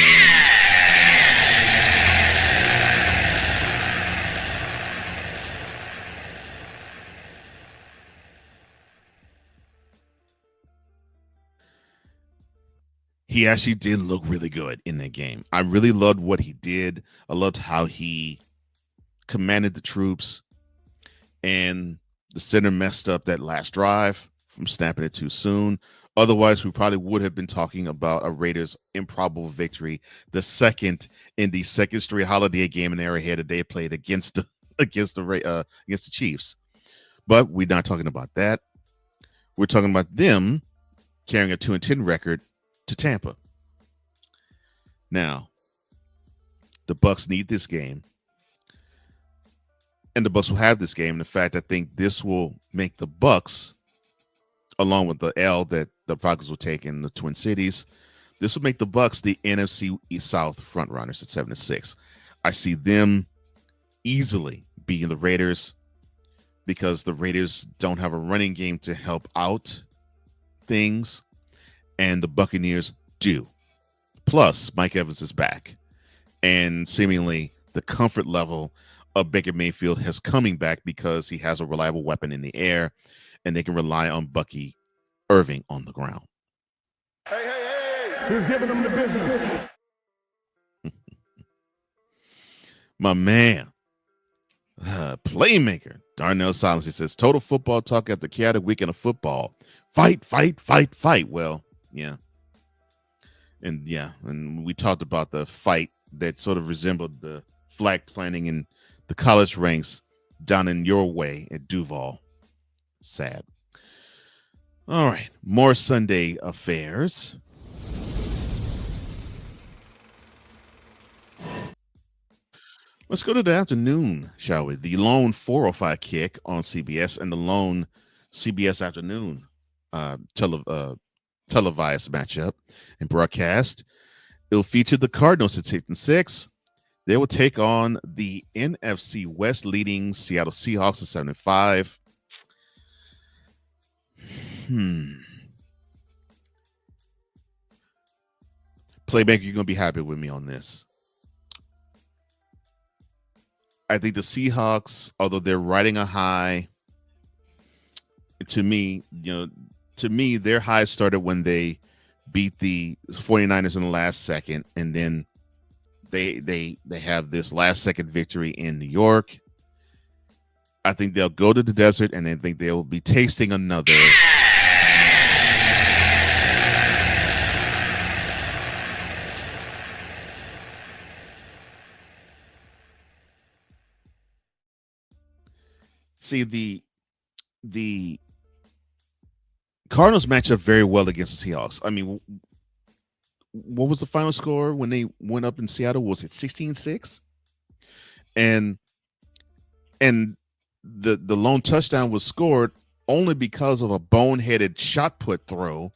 he actually did look really good in that game. I really loved what he did. I loved how he commanded the troops, and the center messed up that last drive from snapping it too soon. Otherwise, we probably would have been talking about a Raiders improbable victory, the second in the second straight holiday game in Arrowhead that they played against the Chiefs. But we're not talking about that. We're talking about them carrying a 2-10 record to Tampa. Now, the Bucs need this game, and the Bucs will have this game. In fact, I think this will make the Bucs, along with the L that the Falcons will take in the Twin Cities, this will make the Bucs the NFC South frontrunners at 7-6. I see them easily beating the Raiders because the Raiders don't have a running game to help out things, and the Buccaneers do. Plus, Mike Evans is back, and seemingly the comfort level of Baker Mayfield has coming back because he has a reliable weapon in the air, and they can rely on Bucky Irving on the ground. Hey. Who's giving them the business? My man, playmaker, Darnell Silence, he says, total football talk after chaotic weekend of football. Fight. Well, yeah. And we talked about the fight that sort of resembled the flag planting in the college ranks down in your way at Duval. Sad. All right, more Sunday affairs. Let's go to the afternoon, shall we? The lone 4:05 kick on CBS and the lone CBS afternoon televised matchup and broadcast. It'll feature the Cardinals at 6-6. They will take on the NFC West leading Seattle Seahawks at 7-5. Playmaker, you're going to be happy with me on this. I think the Seahawks, although they're riding a high, to me, their high started when they beat the 49ers in the last second, and then they have this last second victory in New York. I think they'll go to the desert, and I think they'll be tasting another see the Cardinals match up very well against the Seahawks. I mean, what was the final score when they went up in Seattle? Was it 16-6? And the lone touchdown was scored only because of a boneheaded shot put throw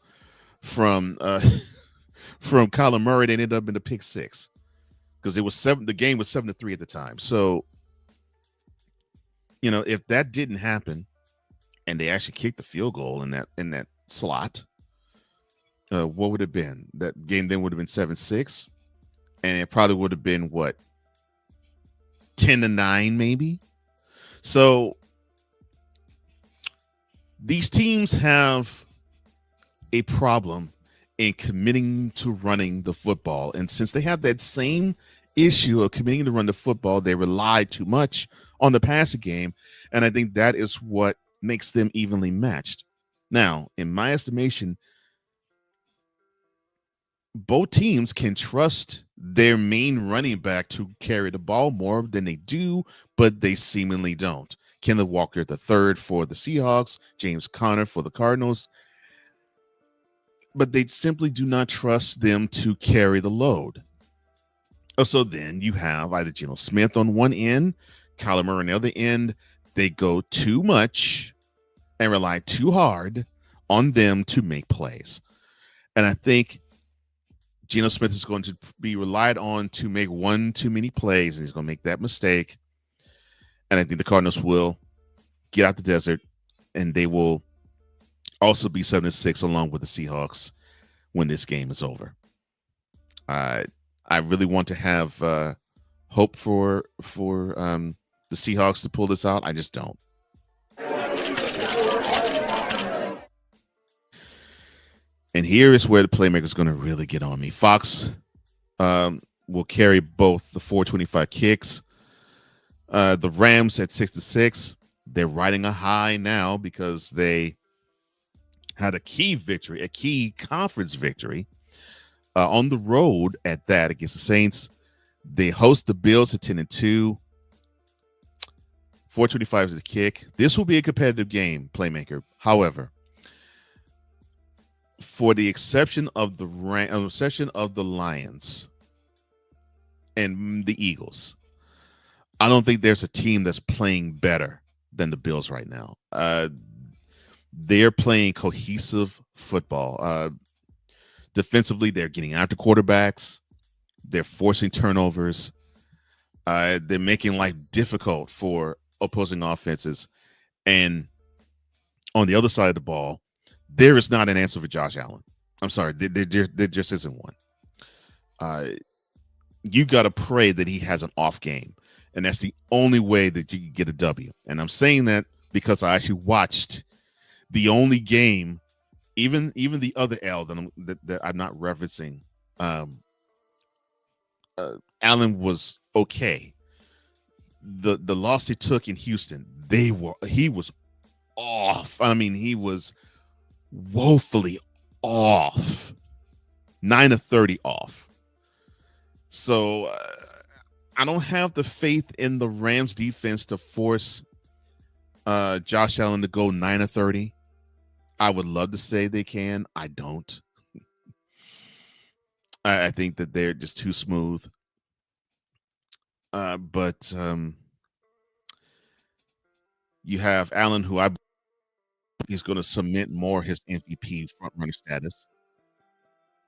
from from Kyler Murray that ended up in the pick six, because it was the game was 7-3 at the time. So, you know, if that didn't happen and they actually kicked the field goal in that slot, what would it have been? That game then would have been 7-6, and it probably would have been what, 10-9 maybe. So these teams have a problem in committing to running the football, and since they have that same issue of committing to run the football, they rely too much on the passing game, and I think that is what makes them evenly matched. Now, in my estimation, both teams can trust their main running back to carry the ball more than they do, but they seemingly don't. Kenneth Walker III for the Seahawks, James Conner for the Cardinals, but they simply do not trust them to carry the load. So then you have either Geno Smith on one end, Kyler Murray on the other end. They go too much and rely too hard on them to make plays. And I think Geno Smith is going to be relied on to make one too many plays, and he's going to make that mistake. And I think the Cardinals will get out the desert, and they will also be 7-6 along with the Seahawks when this game is over. I really want to have hope for the Seahawks to pull this out. I just don't. And here is where the playmaker is going to really get on me. Fox will carry both the 425 kicks. The Rams at 6-6. They're riding a high now because they had a key victory, a key conference victory on the road at that against the Saints. They host the Bills at 10-2. 425 is the kick. This will be a competitive game, playmaker. However, for the exception of the Lions and the Eagles, I don't think there's a team that's playing better than the Bills right now. They're playing cohesive football. Defensively, they're getting after quarterbacks. They're forcing turnovers. They're making life difficult for opposing offenses. And on the other side of the ball, there is not an answer for Josh Allen. I'm sorry, there just isn't one. You got to pray that he has an off game, and that's the only way that you can get a W. And I'm saying that because I actually watched the only game, even the other L that I'm not referencing. Allen was okay. The loss he took in Houston, he was off. I mean, he was woefully off. 9 of 30 off. So I don't have the faith in the Rams defense to force Josh Allen to go 9 of 30. I would love to say they can. I don't. I think that they're just too smooth. But you have Allen, who he's going to cement more his MVP front runner status.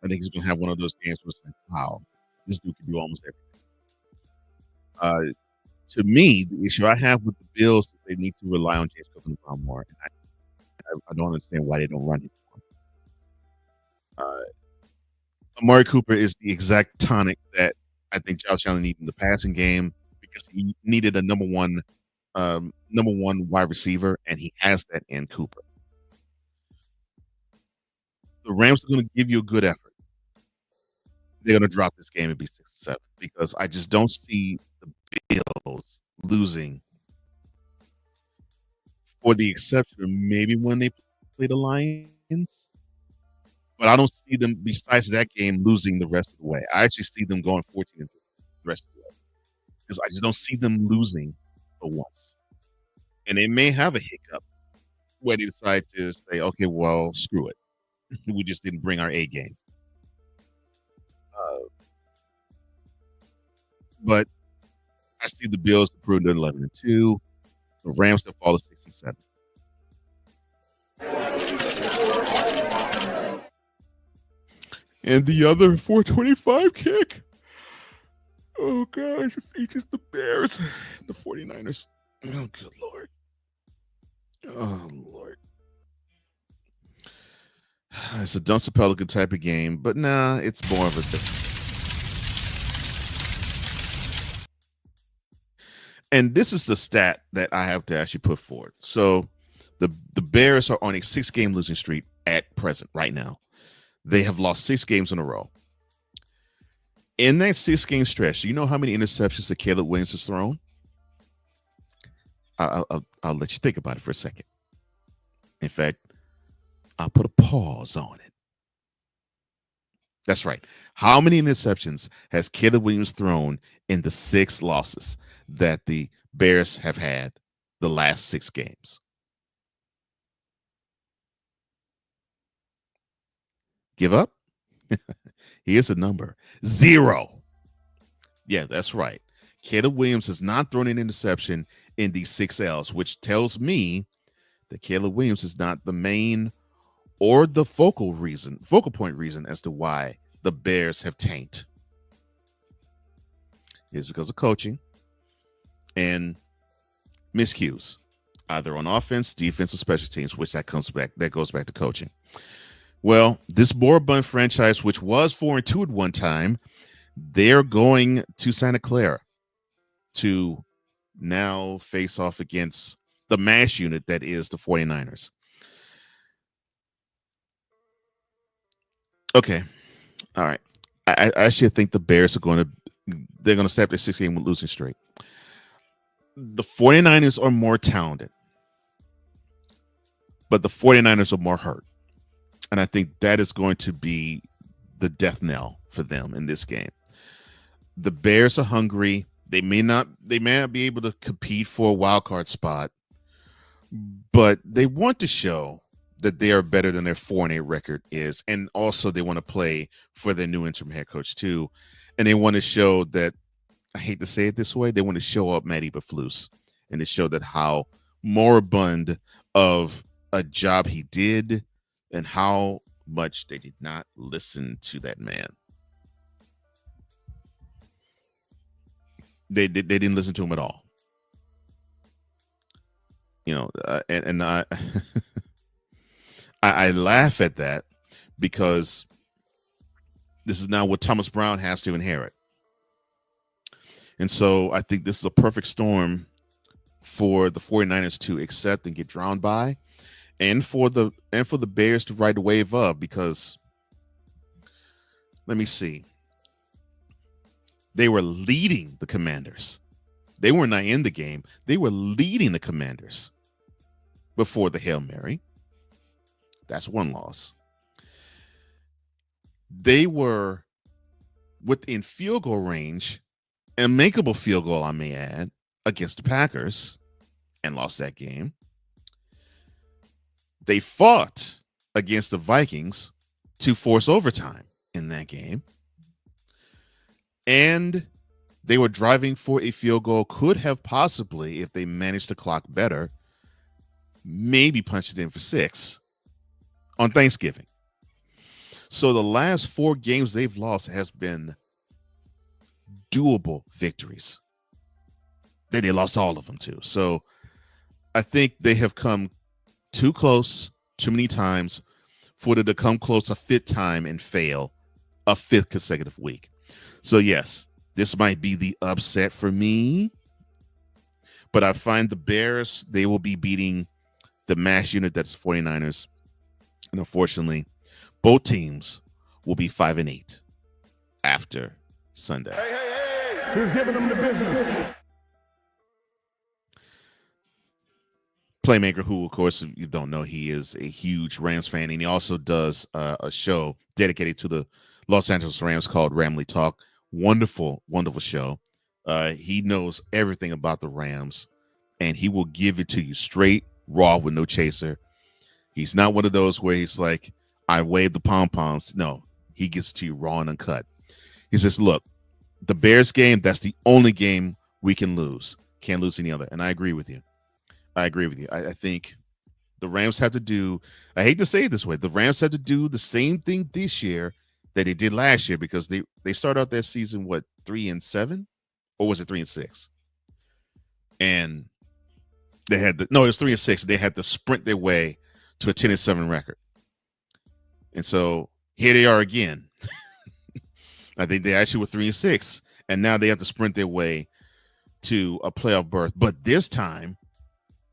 I think he's going to have one of those games where it's like, wow, this dude can do almost everything. To me, the issue I have with the Bills is they need to rely on James Cook more. And I don't understand why they don't run him. Amari Cooper is the exact tonic that I think Josh Allen needed in the passing game, because he needed a number one wide receiver, and he has that in Cooper. The Rams are going to give you a good effort. They're going to drop this game and be 6-7, because I just don't see the Bills losing, for the exception of maybe when they play the Lions. But I don't see them, besides that game, losing the rest of the way. I actually see them going 14-3 the rest of the way, because I just don't see them losing for once And they may have a hiccup where they decide to say, okay, well, screw it. We just didn't bring our A game. But I see the Bills improving to 11-2. The Rams still fall to 6-7. And the other 425 kick. Oh, gosh. It features the Bears, the 49ers. Oh, good Lord. Oh, Lord. It's a Dunster Pelican type of game, but nah, it's more of a different. And this is the stat that I have to actually put forward. So the Bears are on a 6-game losing streak at present, right now. They have lost 6 games in a row. In that 6-game stretch, do you know how many interceptions that Caleb Williams has thrown? I'll let you think about it for a second. In fact, I'll put a pause on it. That's right. How many interceptions has Caleb Williams thrown in the 6 losses that the Bears have had the last 6 games? Give up? Here's the number. 0. Yeah, that's right. Caleb Williams has not thrown an interception in these 6 L's, which tells me that Caleb Williams is not the main or the focal point reason as to why the Bears have tanked. It's because of coaching and miscues, either on offense, defense, or special teams, which that goes back to coaching. Well, this moribund franchise, which was 4-2 at one time, they're going to Santa Clara to now face off against the mash unit that is the 49ers. Okay. All right. I actually think the Bears are going to snap their 6-game losing streak. The 49ers are more talented, but the 49ers are more hurt. And I think that is going to be the death knell for them in this game. The Bears are hungry. They may not be able to compete for a wild card spot, but they want to show that they are better than their 4-8 record is. And also they want to play for their new interim head coach too. And they want to show that, I hate to say it this way, they want to show up Matty Eberflus and to show that how moribund of a job he did and how much they did not listen to that man. They didn't listen to him at all. You know, and I I laugh at that because this is now what Thomas Brown has to inherit. And so I think this is a perfect storm for the 49ers to accept and get drowned by, and for the Bears to ride the wave up, because let me see. They were leading the Commanders. They were not in the game. They were leading the Commanders before the Hail Mary. That's one loss. They were within field goal range, and makeable field goal, I may add, against the Packers, and lost that game. They fought against the Vikings to force overtime in that game. And they were driving for a field goal, could have possibly, if they managed to clock better, maybe punched it in for 6 on Thanksgiving. So the last 4 games they've lost has been doable victories. Then they lost all of them too. So I think they have come too close too many times for them to come close a 5th time and fail a 5th consecutive week. So yes, this might be the upset for me, but I find the Bears, they will be beating the mash unit that's the 49ers. And unfortunately, both teams will be 5-8 after Sunday. Hey. Who's giving them the business? Playmaker, who, of course, if you don't know, he is a huge Rams fan, and he also does a show dedicated to the Los Angeles Rams called Ramley Talk. Wonderful, wonderful show. He knows everything about the Rams, and he will give it to you straight, raw, with no chaser. He's not one of those where he's like, I wave the pom-poms. No, he gets to you raw and uncut. He says, look, the Bears game, that's the only game we can lose. Can't lose any other. And I agree with you. I think the Rams have to do, I hate to say it this way, the Rams have to do the same thing this year that they did last year, because they started out their season, 3-7? Or was it 3-6? And they had it was 3-6. They had to sprint their way to a 10-7 record. And so here they are again. I think they actually were 3-6, and now they have to sprint their way to a playoff berth. But this time,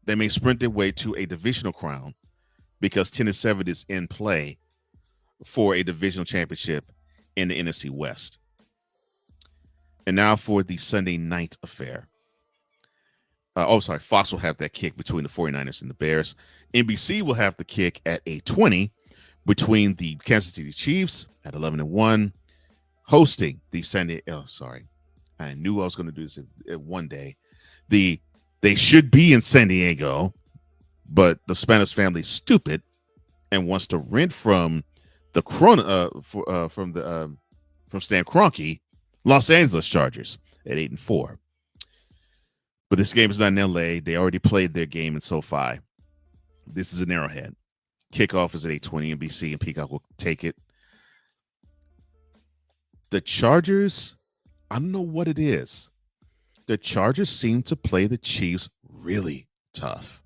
they may sprint their way to a divisional crown, because 10-7 is in play for a divisional championship in the NFC West. And now for the Sunday night affair. Fox will have that kick between the 49ers and the Bears. NBC will have the kick at 8:20 between the Kansas City Chiefs at 11-1, hosting the I knew I was going to do this one day. They should be in San Diego, but the Spanish family is stupid and wants to rent from the from Stan Kroenke Los Angeles Chargers at 8-4. But this game is not in LA. They already played their game in SoFi. This is an Arrowhead. Kickoff is at 8:20. NBC and Peacock will take it. The Chargers, I don't know what it is. The Chargers seem to play the Chiefs really tough.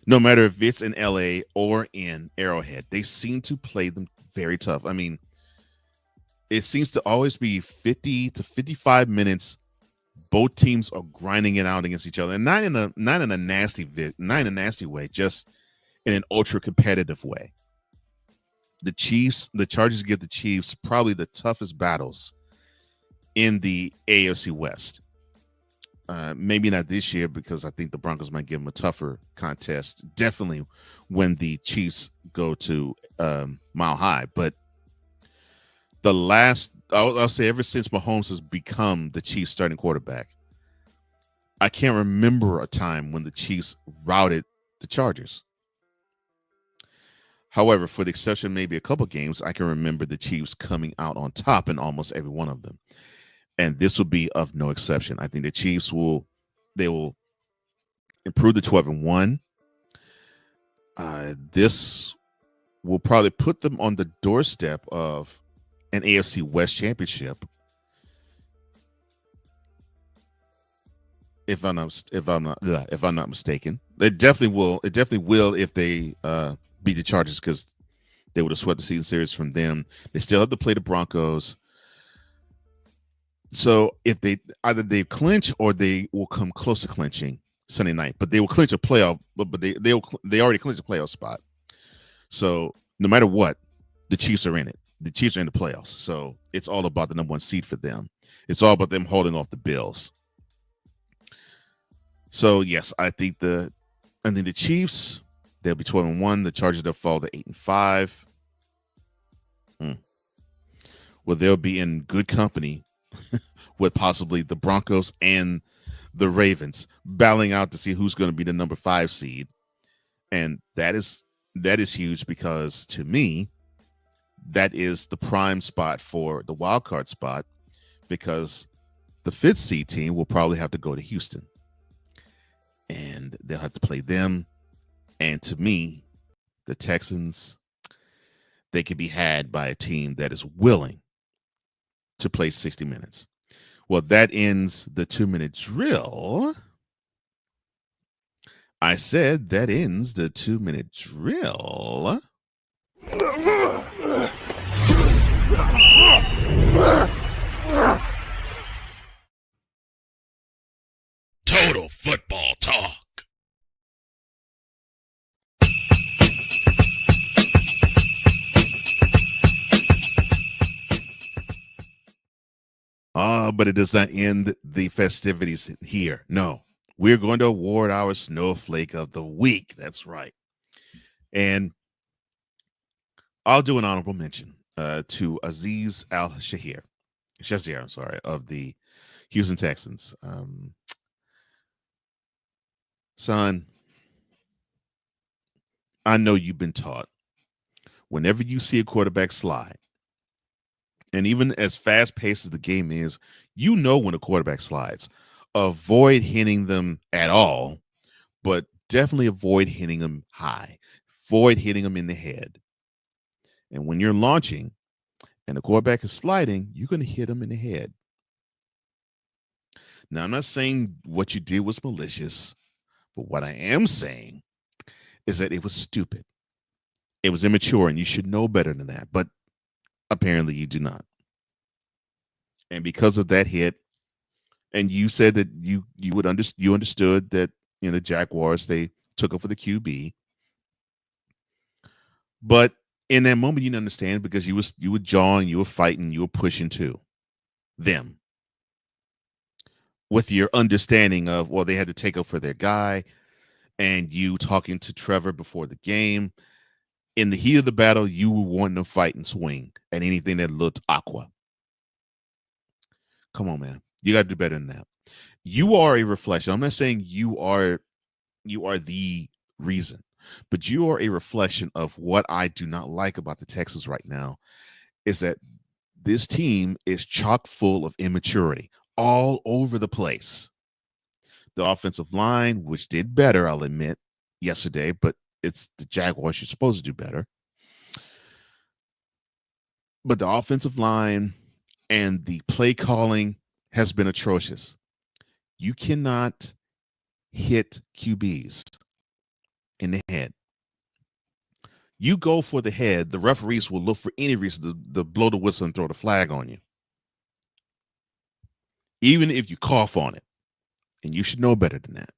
No matter if it's in LA or in Arrowhead, they seem to play them very tough. I mean, it seems to always be 50 to 55 minutes. Both teams are grinding it out against each other, and not in a nasty way, just in an ultra competitive way. The Chargers give the Chiefs probably the toughest battles in the AFC West. Maybe not this year, because I think the Broncos might give them a tougher contest. Definitely when the Chiefs go to Mile High, but I'll say ever since Mahomes has become the Chiefs starting quarterback, I can't remember a time when the Chiefs routed the Chargers. However, for the exception maybe a couple games, I can remember the Chiefs coming out on top in almost every one of them. And this will be of no exception. I think the Chiefs will improve to 12-1. This will probably put them on the doorstep of an AFC West championship, if I'm not mistaken. It definitely will if they beat the Chargers, because they would have swept the season series from them. They still have to play the Broncos. So if they clinch, or they will come close to clinching Sunday night, but they will clinch a playoff. But they already clinched a playoff spot. So no matter what, the Chiefs are in it. The Chiefs are in the playoffs, so it's all about the number one seed for them. It's all about them holding off the Bills. So yes, I think the Chiefs, they'll be 12-1. The Chargers, they'll fall to 8-5. Well, they'll be in good company with possibly the Broncos and the Ravens battling out to see who's going to be the number 5 seed, and that is huge, because to me, that is the prime spot for the wild card spot, because the 5th seed team will probably have to go to Houston, and they'll have to play them. And to me, the Texans, they can be had by a team that is willing to play 60 minutes. Well, that ends the 2-minute drill. I said that ends the 2-minute drill. Total football talk. But it does not end the festivities here. No, we're going to award our Snowflake of the Week. That's right. And I'll do an honorable mention to Azeez Al-Shazir, of the Houston Texans. Son, I know you've been taught whenever you see a quarterback slide, and even as fast paced as the game is, you know when a quarterback slides, avoid hitting them at all, but definitely avoid hitting them high. Avoid hitting them in the head. And when you're launching and the quarterback is sliding, you're going to hit them in the head. Now, I'm not saying what you did was malicious, but what I am saying is that it was stupid. It was immature, and you should know better than that. But apparently, you do not. And because of that hit, and you said that you understood that the Jaguars, they took up for the QB, but in that moment you didn't understand because you were jawing, you were fighting, you were pushing to them with your understanding of, well, they had to take up for their guy, and you talking to Trevor before the game. In the heat of the battle, you were wanting to fight and swing at anything that looked aqua. Come on, man. You got to do better than that. You are a reflection. I'm not saying you are the reason, but you are a reflection of what I do not like about the Texans right now is that this team is chock full of immaturity all over the place. The offensive line, which did better, I'll admit, yesterday, but it's the Jaguars. You're supposed to do better. But the offensive line and the play calling has been atrocious. You cannot hit QBs in the head. You go for the head, the referees will look for any reason to blow the whistle and throw the flag on you, even if you cough on it. And you should know better than that.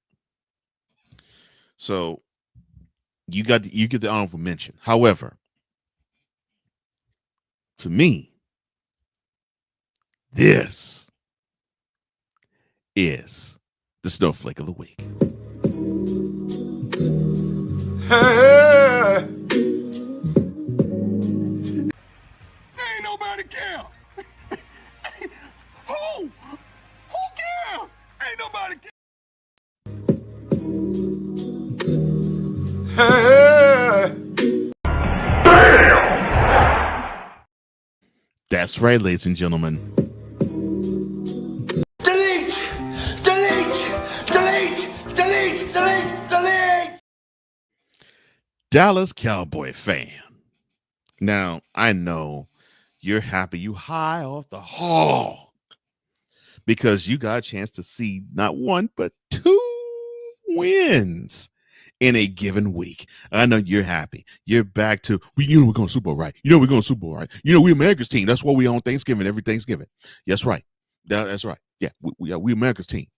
So you get the honorable mention. However, to me, this is the snowflake of the week. Hey, ain't nobody care. Who cares? Ain't nobody care. Hey. That's right, ladies and gentlemen. Delete! Delete! Delete! Delete! Delete! Delete! Dallas Cowboy fan. Now, I know you're happy. You high off the hog because you got a chance to see not one, but 2 wins in a given week. I know you're happy. You're back to, we're going to Super Bowl, right? We're going to Super Bowl, right? We America's team. That's what we on Thanksgiving, every Thanksgiving. That's right. That's right. Yeah, we America's team.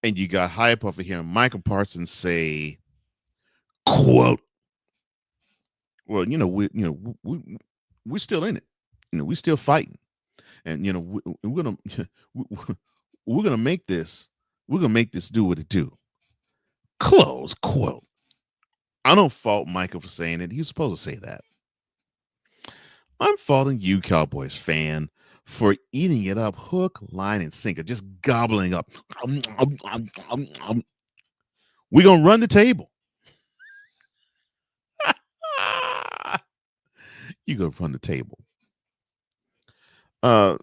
And you got hype off of hearing Michael Parsons say, quote, well, we're still in it. We're still fighting. And we're gonna we're gonna make this do what it do. Close quote. I don't fault Michael for saying it. He's supposed to say that. I'm faulting you, Cowboys fan, for eating it up hook, line, and sinker, just gobbling up. We're gonna run the table. You're gonna run the table. You're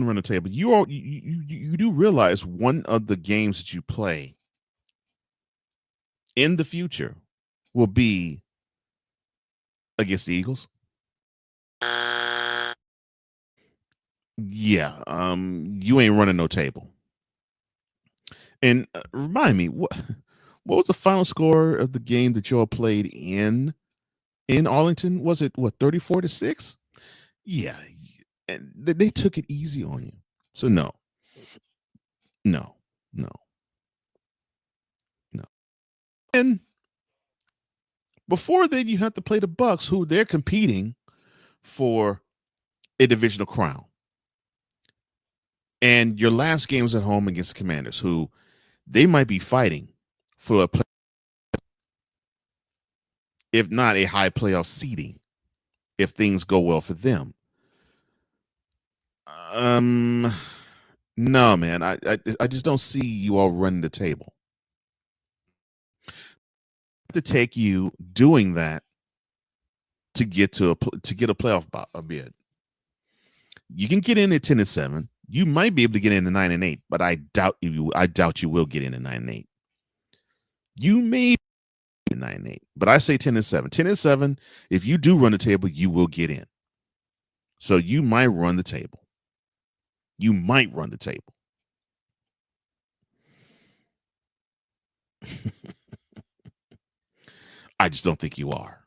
gonna run the table. You do realize one of the games that you play in the future will be against the Eagles. Yeah, you ain't running no table. And remind me, what was the final score of the game that y'all played in Arlington? Was it 34-6? Yeah, and they took it easy on you. So no. And before then, you have to play the Bucks, who they're competing for a divisional crown. And your last game was at home against the Commanders, who they might be fighting for a play, if not a high playoff seeding, if things go well for them. No, man. I just don't see you all running the table. To take you doing that to get to get a playoff a bid. You can get in at 10-7. You might be able to get in at 9-8, but I doubt you will get in at 9-8. You may be 9-8, but I say 10-7. 10-7. If you do run the table, you will get in. So you might run the table. You might run the table. I just don't think you are.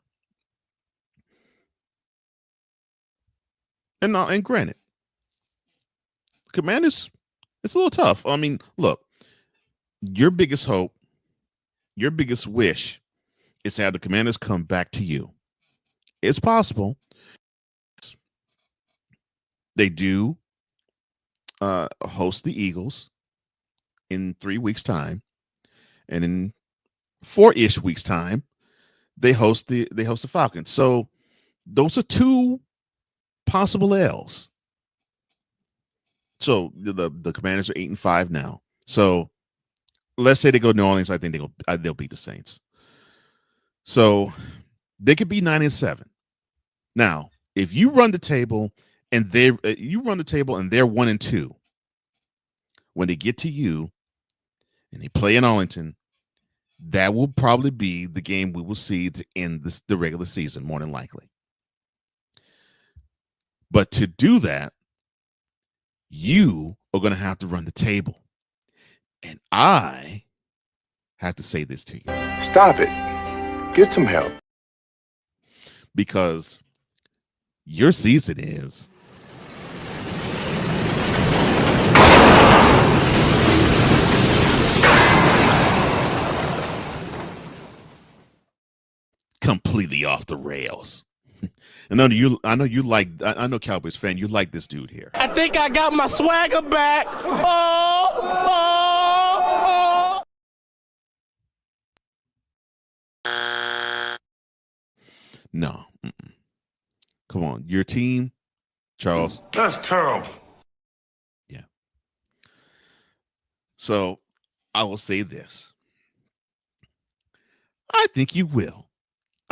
And granted, Commanders, it's a little tough. I mean, look, your biggest hope, your biggest wish is to have the Commanders come back to you. It's possible. They do host the Eagles in 3 weeks' time, and in 4-ish weeks' time, they host the Falcons. So those are 2 possible L's. So the Commanders are 8-5 now. So let's say they go to New Orleans. I think they'll beat the Saints. So they could be 9-7. Now, if you run the table and they're 1-2, when they get to you and they play in Arlington, that will probably be the game we will see to end the regular season, more than likely. But to do that, you are going to have to run the table. And I have to say this to you. Stop it. Get some help. Because your season is completely off the rails. And I know Cowboys fan, you like this dude here. I think I got my swagger back. Oh. No. Come on. Your team, Charles. That's terrible. Yeah. So I will say this. I think you will.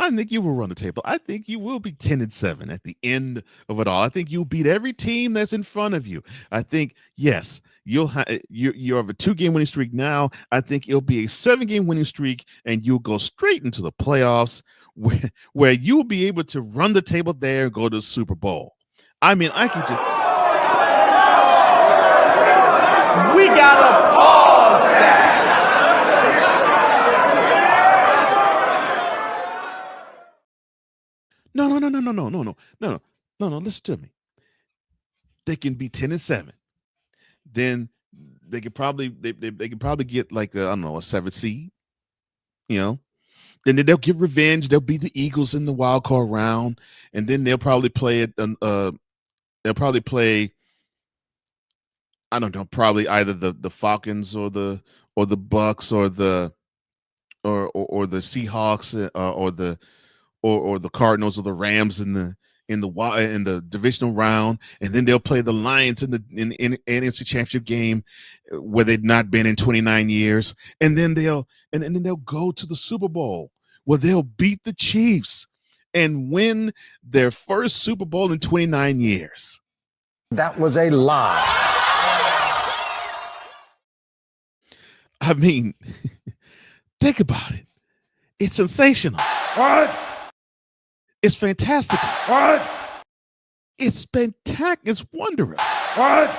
I think you will run the table. I think you will be 10-7 at the end of it all. I think you'll beat every team that's in front of you. I think, yes, you have a 2-game winning streak now. I think it'll be a 7-game winning streak, and you'll go straight into the playoffs where you'll be able to run the table there and go to the Super Bowl. I mean, I can just... We gotta pause that. No. Listen to me. They can be 10-7. Then they could probably get like a 7th seed. You know, then they'll get revenge. They'll beat the Eagles in the wild card round, and then they'll probably play it. They'll probably play. I don't know. Probably either the Falcons or the Bucks or the Seahawks or the Cardinals or the Rams in the divisional round, and then they'll play the Lions in the NFC Championship game where they've not been in 29 years, and then they'll go to the Super Bowl where they'll beat the Chiefs and win their first Super Bowl in 29 years. That was a lie. I mean, think about it. It's sensational. What? It's fantastic. What? It's spectacular. It's wondrous. What?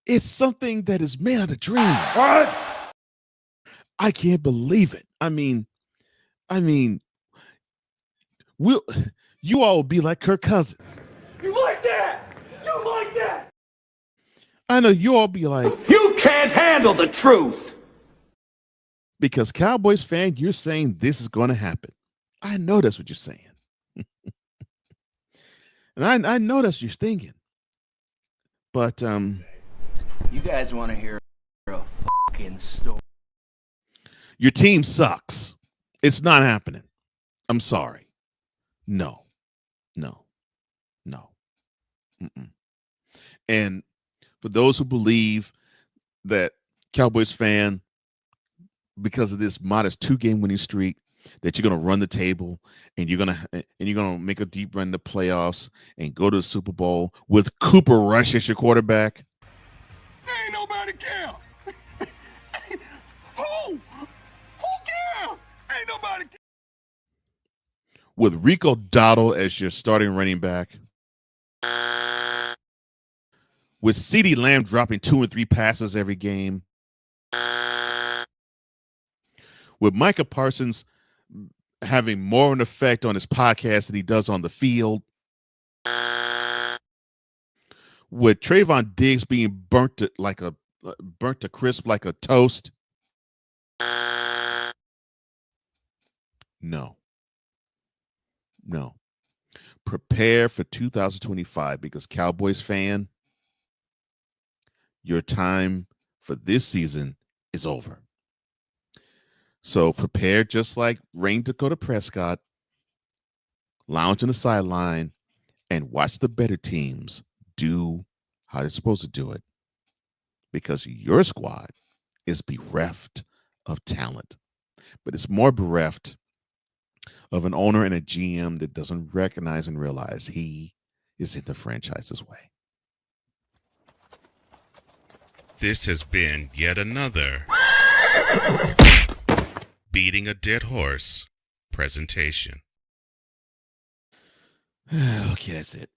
It's something that is made out of dreams. What? I can't believe it. I mean, you all will be like Kirk Cousins. You like that? You like that? I know you all be like, You can't handle the truth. because Cowboys fan, you're saying this is going to happen. I know that's what you're saying. And I know that's what you're thinking. But You guys want to hear a fucking story? your team sucks. It's not happening. I'm sorry. No. Mm-mm. And for those who believe that Cowboys fan, because of this modest 2-game winning streak, that you're going to run the table and you're going to make a deep run in the playoffs and go to the Super Bowl with Cooper Rush as your quarterback. Ain't nobody care. Who cares? Ain't nobody care. With Rico Dowdle as your starting running back. With CeeDee Lamb dropping 2 and 3 passes every game. With Micah Parsons having more of an effect on his podcast than he does on the field. With Trayvon Diggs being burnt to crisp like a toast. No. Prepare for 2025 because Cowboys fan, your time for this season is over. So prepare just like Rain Dakota Prescott, lounge on the sideline, and watch the better teams do how they're supposed to do it. Because your squad is bereft of talent. But it's more bereft of an owner and a GM that doesn't recognize and realize he is in the franchise's way. This has been yet another Beating a Dead Horse presentation. Okay, that's it.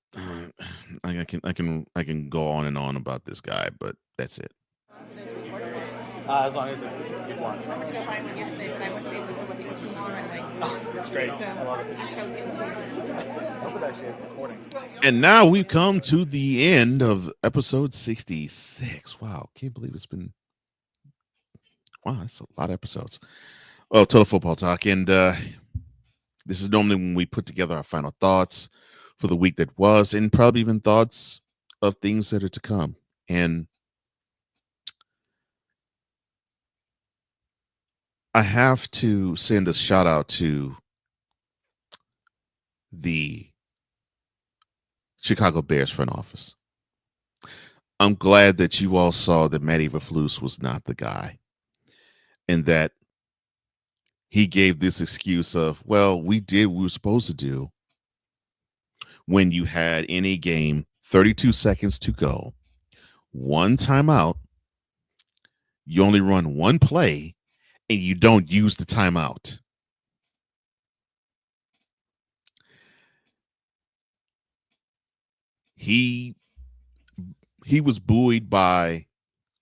I can go on and on about this guy, but that's it. As long as it's one. I went to go find one yesterday, but I wasn't able to look at too long. It's great. So I love it. actually, I was getting too I hope it actually is recording. And now we've come to the end of episode 66. Wow, can't believe it's been. Wow, that's a lot of episodes. Oh, Total Football Talk, and this is normally when we put together our final thoughts for the week that was, and probably even thoughts of things that are to come. And I have to send a shout out to the Chicago Bears front office. I'm glad that you all saw that Matty Eberflus was not the guy, and that he gave this excuse of, well, we did what we were supposed to do when you had in a game 32 seconds to go, one timeout, you only run one play, and you don't use the timeout. He was buoyed by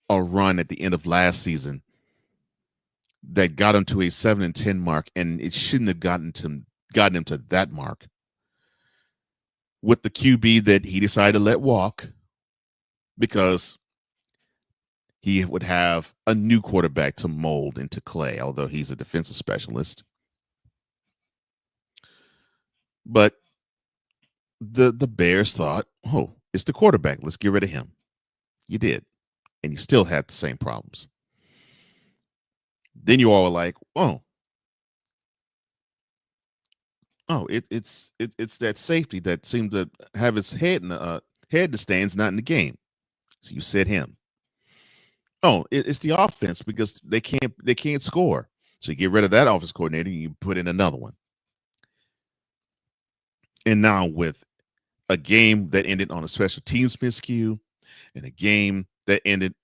a run at the end of last season that got him to a 7-10 mark, and it shouldn't have gotten him to that mark. With the QB that he decided to let walk because he would have a new quarterback to mold into clay, although he's a defensive specialist. But the Bears thought, oh, it's the quarterback. Let's get rid of him. You did. And you still had the same problems. Then you all were like, it's that safety that seemed to have his head in the stands, not in the game. So you said him. Oh, it's the offense because they can't score. So you get rid of that offense coordinator and you put in another one. And now with a game that ended on a special teams miscue and a game that ended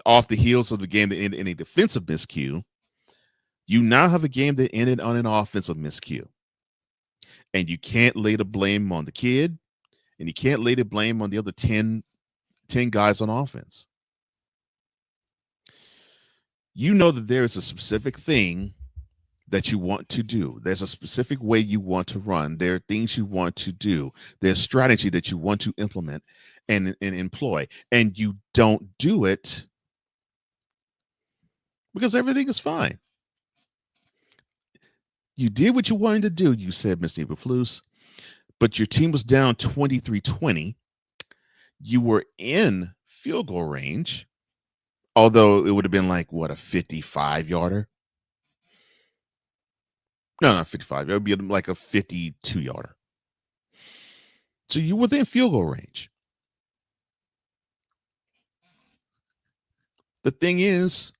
off the heels of the game that ended in a defensive miscue, you now have a game that ended on an offensive miscue. And you can't lay the blame on the kid, and you can't lay the blame on the other 10 guys on offense. You know that there is a specific thing that you want to do. There's a specific way you want to run. There are things you want to do. There's strategy that you want to implement and employ. And you don't do it because everything is fine. You did what you wanted to do, you said, Mr. Eberflus, but your team was down 23-20. You were in field goal range, although it would have been like, what, a 55-yarder? No, not 55. It would be like a 52-yarder. So you were within field goal range. The thing is,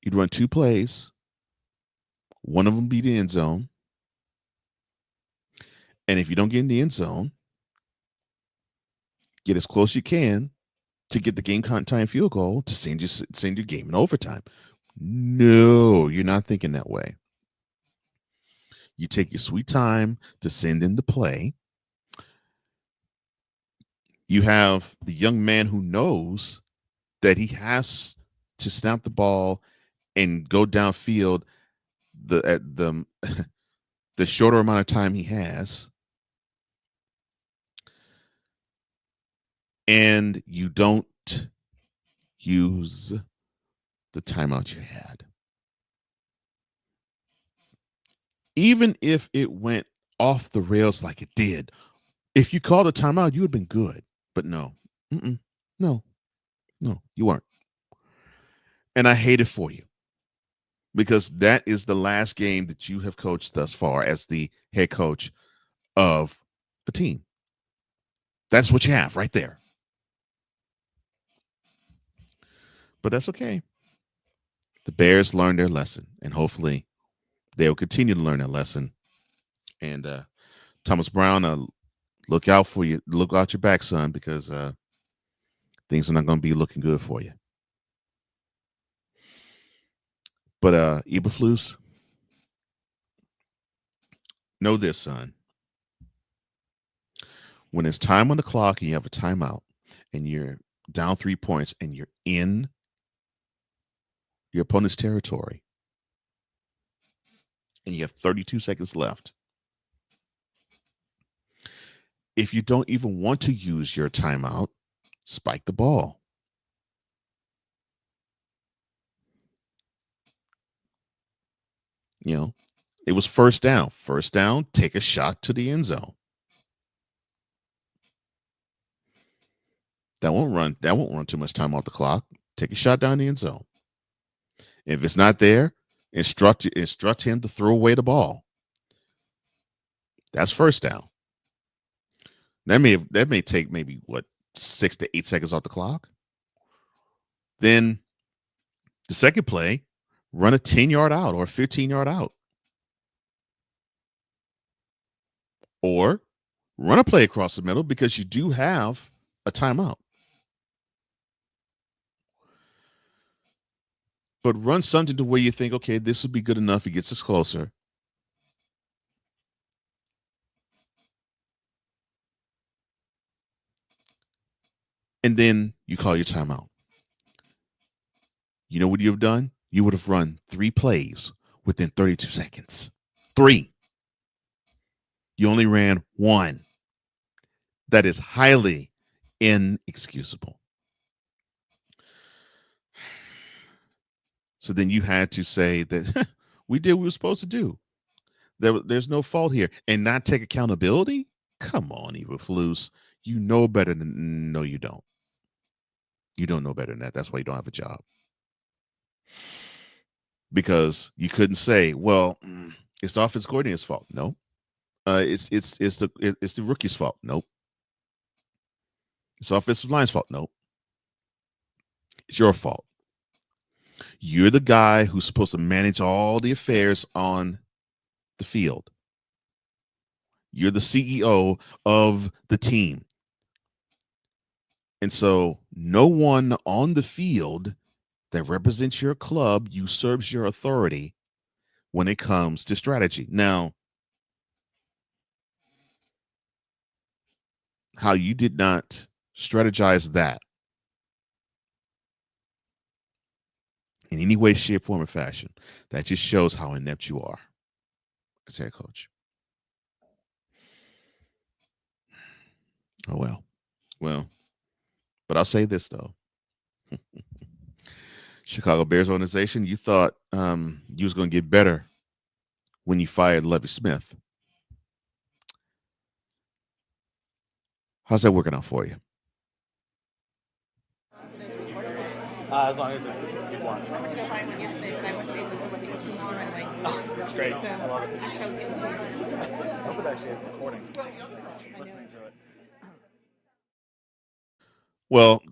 you'd run 2 plays. One of them be the end zone. And if you don't get in the end zone, get as close as you can to get the game time field goal to send your game in overtime. No, you're not thinking that way. You take your sweet time to send in the play. You have the young man who knows that he has to snap the ball and go downfield at the the shorter amount of time he has. And you don't use the timeout you had. Even if it went off the rails like it did, if you called a timeout, you would have been good. But no, no, you weren't. And I hate it for you because that is the last game that you have coached thus far as the head coach of a team. That's what you have right there. But that's okay. The Bears learned their lesson, and hopefully they'll continue to learn their lesson. And Thomas Brown, look out for you. Look out your back, son, because things are not going to be looking good for you. But Eberflus, know this, son. When it's time on the clock and you have a timeout and you're down 3 points and you're in your opponent's territory and you have 32 seconds left, if you don't even want to use your timeout, spike the ball. You know, it was first down. First down, take a shot to the end zone. That won't run too much time off the clock. Take a shot down the end zone. If it's not there, instruct him to throw away the ball. That's first down. That may take maybe 6 to 8 seconds off the clock. Then the second play, run a 10-yard out or a 15-yard out. Or run a play across the middle because you do have a timeout. But run something to where you think, okay, this will be good enough. It gets us closer. And then you call your timeout. You know what you've done? You would have run 3 plays within 32 seconds. 3. You only ran 1. That is highly inexcusable. So then you had to say that we did what we were supposed to do. There's no fault here. And not take accountability? Come on, Eberflus. You know better than... No, you don't. You don't know better than that. That's why you don't have a job. Because you couldn't say, well, it's the offensive coordinator's fault. No. It's the rookie's fault. Nope. It's the offensive line's fault. Nope. It's your fault. You're the guy who's supposed to manage all the affairs on the field. You're the CEO of the team. And so no one on the field that represents your club usurps your authority when it comes to strategy. Now, how you did not strategize that in any way, shape, form, or fashion, that just shows how inept you are as head coach. Oh, well, but I'll say this, though. Chicago Bears organization, you thought you was going to get better when you fired Lovie Smith. How's that working out for you? As long as it's one. I went to go find one yesterday, but I wasn't able to look at tomorrow at like. Oh, that's great. So I love it. actually, I was getting to I hope it actually is recording. Listening to it. Well,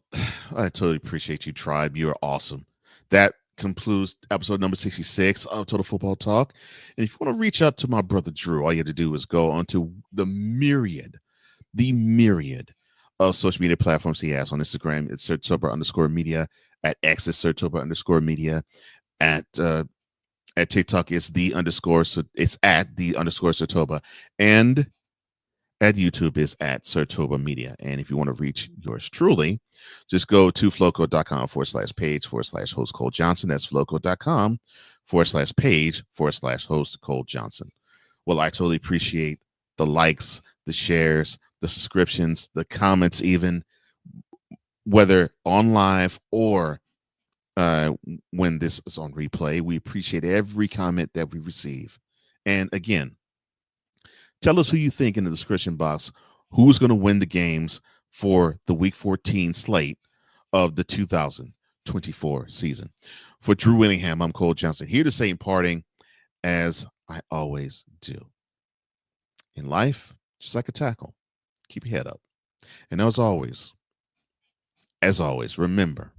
I totally appreciate you, Tribe. You are awesome. That concludes episode number 66 of Total Football Talk. And if you want to reach out to my brother Drew, all you have to do is go onto the myriad of social media platforms he has. On Instagram, it's Sertober_media. At X, it's Sertober_media. At TikTok, it's it's at _Sertoba. And at YouTube is at Sertoba Media. And if you want to reach yours truly, just go to floco.com/page/host Cole Johnson. That's floco.com/page/host Cole Johnson. Well, I totally appreciate the likes, the shares, the subscriptions, the comments, even whether on live or when this is on replay. We appreciate every comment that we receive. And again, tell us who you think in the description box who's going to win the games for the Week 14 slate of the 2024 season. For Drew Willingham, I'm Cole Johnson, here to say in parting, as I always do. In life, just like a tackle, keep your head up. And as always, remember,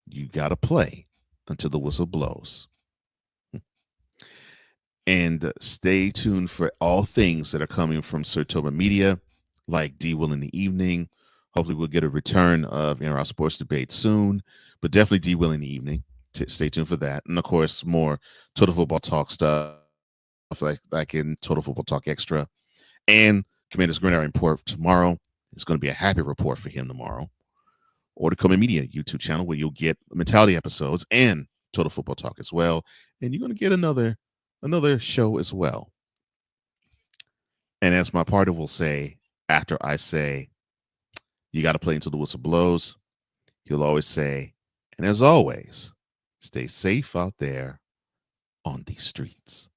you got to play until the whistle blows. And stay tuned for all things that are coming from Sertoba Media, like D Will in the evening. Hopefully, we'll get a return of our sports debate soon, but definitely D Will in the evening. Stay tuned for that. And of course, more Total Football Talk stuff, like in Total Football Talk Extra. And Commander's Gridiron Report tomorrow. It's going to be a happy report for him tomorrow. Or the Coleman Media YouTube channel, where you'll get mentality episodes and Total Football Talk as well. And you're going to get another show as well. And as my partner will say, after I say, you got to play until the whistle blows, he'll always say, and as always, stay safe out there on these streets.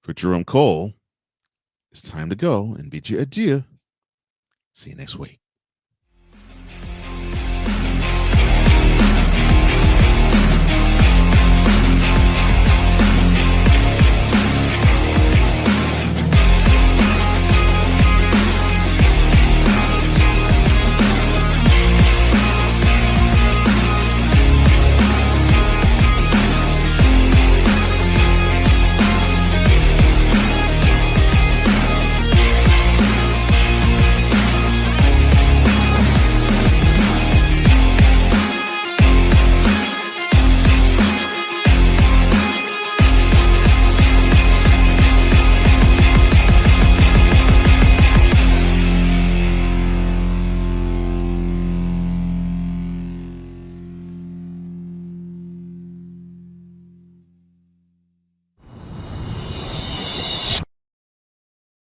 For Jerome Cole, it's time to go and bid you adieu. See you next week.